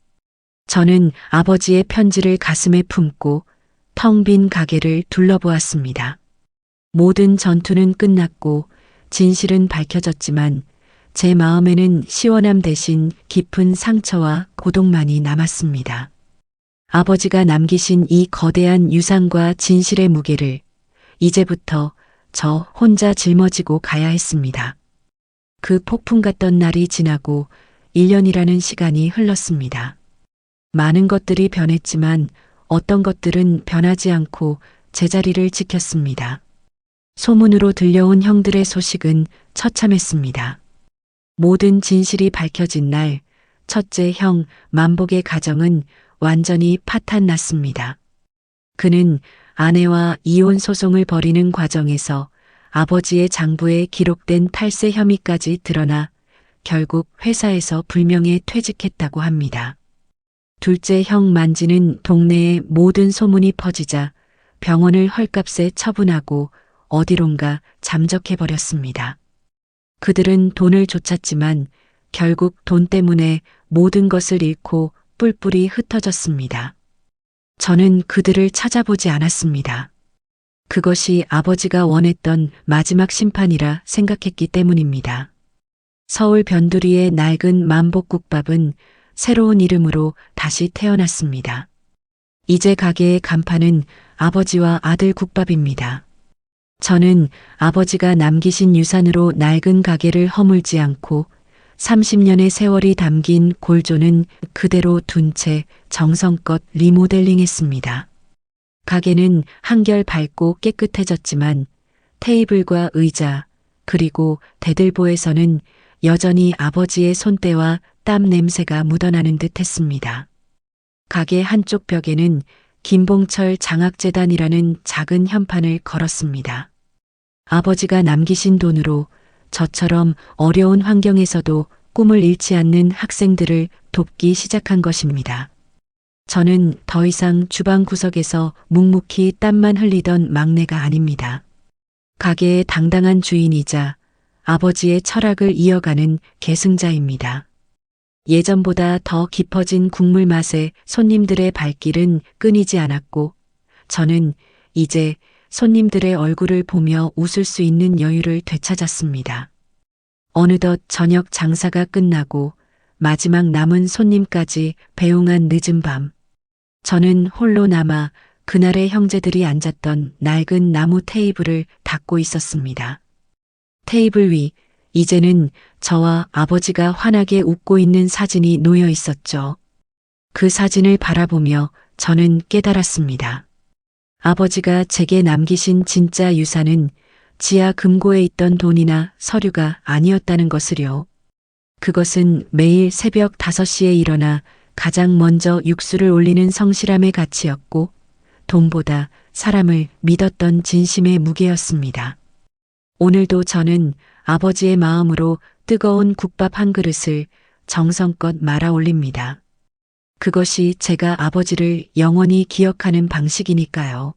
저는 아버지의 편지를 가슴에 품고 텅 빈 가게를 둘러보았습니다. 모든 전투는 끝났고 진실은 밝혀졌지만 제 마음에는 시원함 대신 깊은 상처와 고독만이 남았습니다. 아버지가 남기신 이 거대한 유산과 진실의 무게를 이제부터 저 혼자 짊어지고 가야 했습니다. 그 폭풍 같던 날이 지나고 1년이라는 시간이 흘렀습니다. 많은 것들이 변했지만 어떤 것들은 변하지 않고 제자리를 지켰습니다. 소문으로 들려온 형들의 소식은 처참했습니다. 모든 진실이 밝혀진 날, 첫째 형 만복의 가정은 완전히 파탄났습니다. 그는 아내와 이혼 소송을 벌이는 과정에서 아버지의 장부에 기록된 탈세 혐의까지 드러나 결국 회사에서 불명예 퇴직했다고 합니다. 둘째 형 만지는 동네에 모든 소문이 퍼지자 병원을 헐값에 처분하고 어디론가 잠적해버렸습니다. 그들은 돈을 쫓았지만 결국 돈 때문에 모든 것을 잃고 뿔뿔이 흩어졌습니다. 저는 그들을 찾아보지 않았습니다. 그것이 아버지가 원했던 마지막 심판이라 생각했기 때문입니다. 서울 변두리의 낡은 만복국밥은 새로운 이름으로 다시 태어났습니다. 이제 가게의 간판은 아버지와 아들 국밥입니다. 저는 아버지가 남기신 유산으로 낡은 가게를 허물지 않고 30년의 세월이 담긴 골조는 그대로 둔 채 정성껏 리모델링했습니다. 가게는 한결 밝고 깨끗해졌지만 테이블과 의자 그리고 대들보에서는 여전히 아버지의 손때와 땀 냄새가 묻어나는 듯 했습니다. 가게 한쪽 벽에는 김봉철 장학재단이라는 작은 현판을 걸었습니다. 아버지가 남기신 돈으로 저처럼 어려운 환경에서도 꿈을 잃지 않는 학생들을 돕기 시작한 것입니다. 저는 더 이상 주방 구석에서 묵묵히 땀만 흘리던 막내가 아닙니다. 가게의 당당한 주인이자 아버지의 철학을 이어가는 계승자입니다. 예전보다 더 깊어진 국물 맛에 손님들의 발길은 끊이지 않았고 저는 이제 손님들의 얼굴을 보며 웃을 수 있는 여유를 되찾았습니다. 어느덧 저녁 장사가 끝나고 마지막 남은 손님까지 배웅한 늦은 밤. 저는 홀로 남아 그날의 형제들이 앉았던 낡은 나무 테이블을 닦고 있었습니다. 테이블 위 이제는 저와 아버지가 환하게 웃고 있는 사진이 놓여 있었죠. 그 사진을 바라보며 저는 깨달았습니다. 아버지가 제게 남기신 진짜 유산은 지하 금고에 있던 돈이나 서류가 아니었다는 것을요. 그것은 매일 새벽 5시에 일어나 가장 먼저 육수를 올리는 성실함의 가치였고 돈보다 사람을 믿었던 진심의 무게였습니다. 오늘도 저는 아버지의 마음으로 뜨거운 국밥 한 그릇을 정성껏 말아 올립니다. 그것이 제가 아버지를 영원히 기억하는 방식이니까요.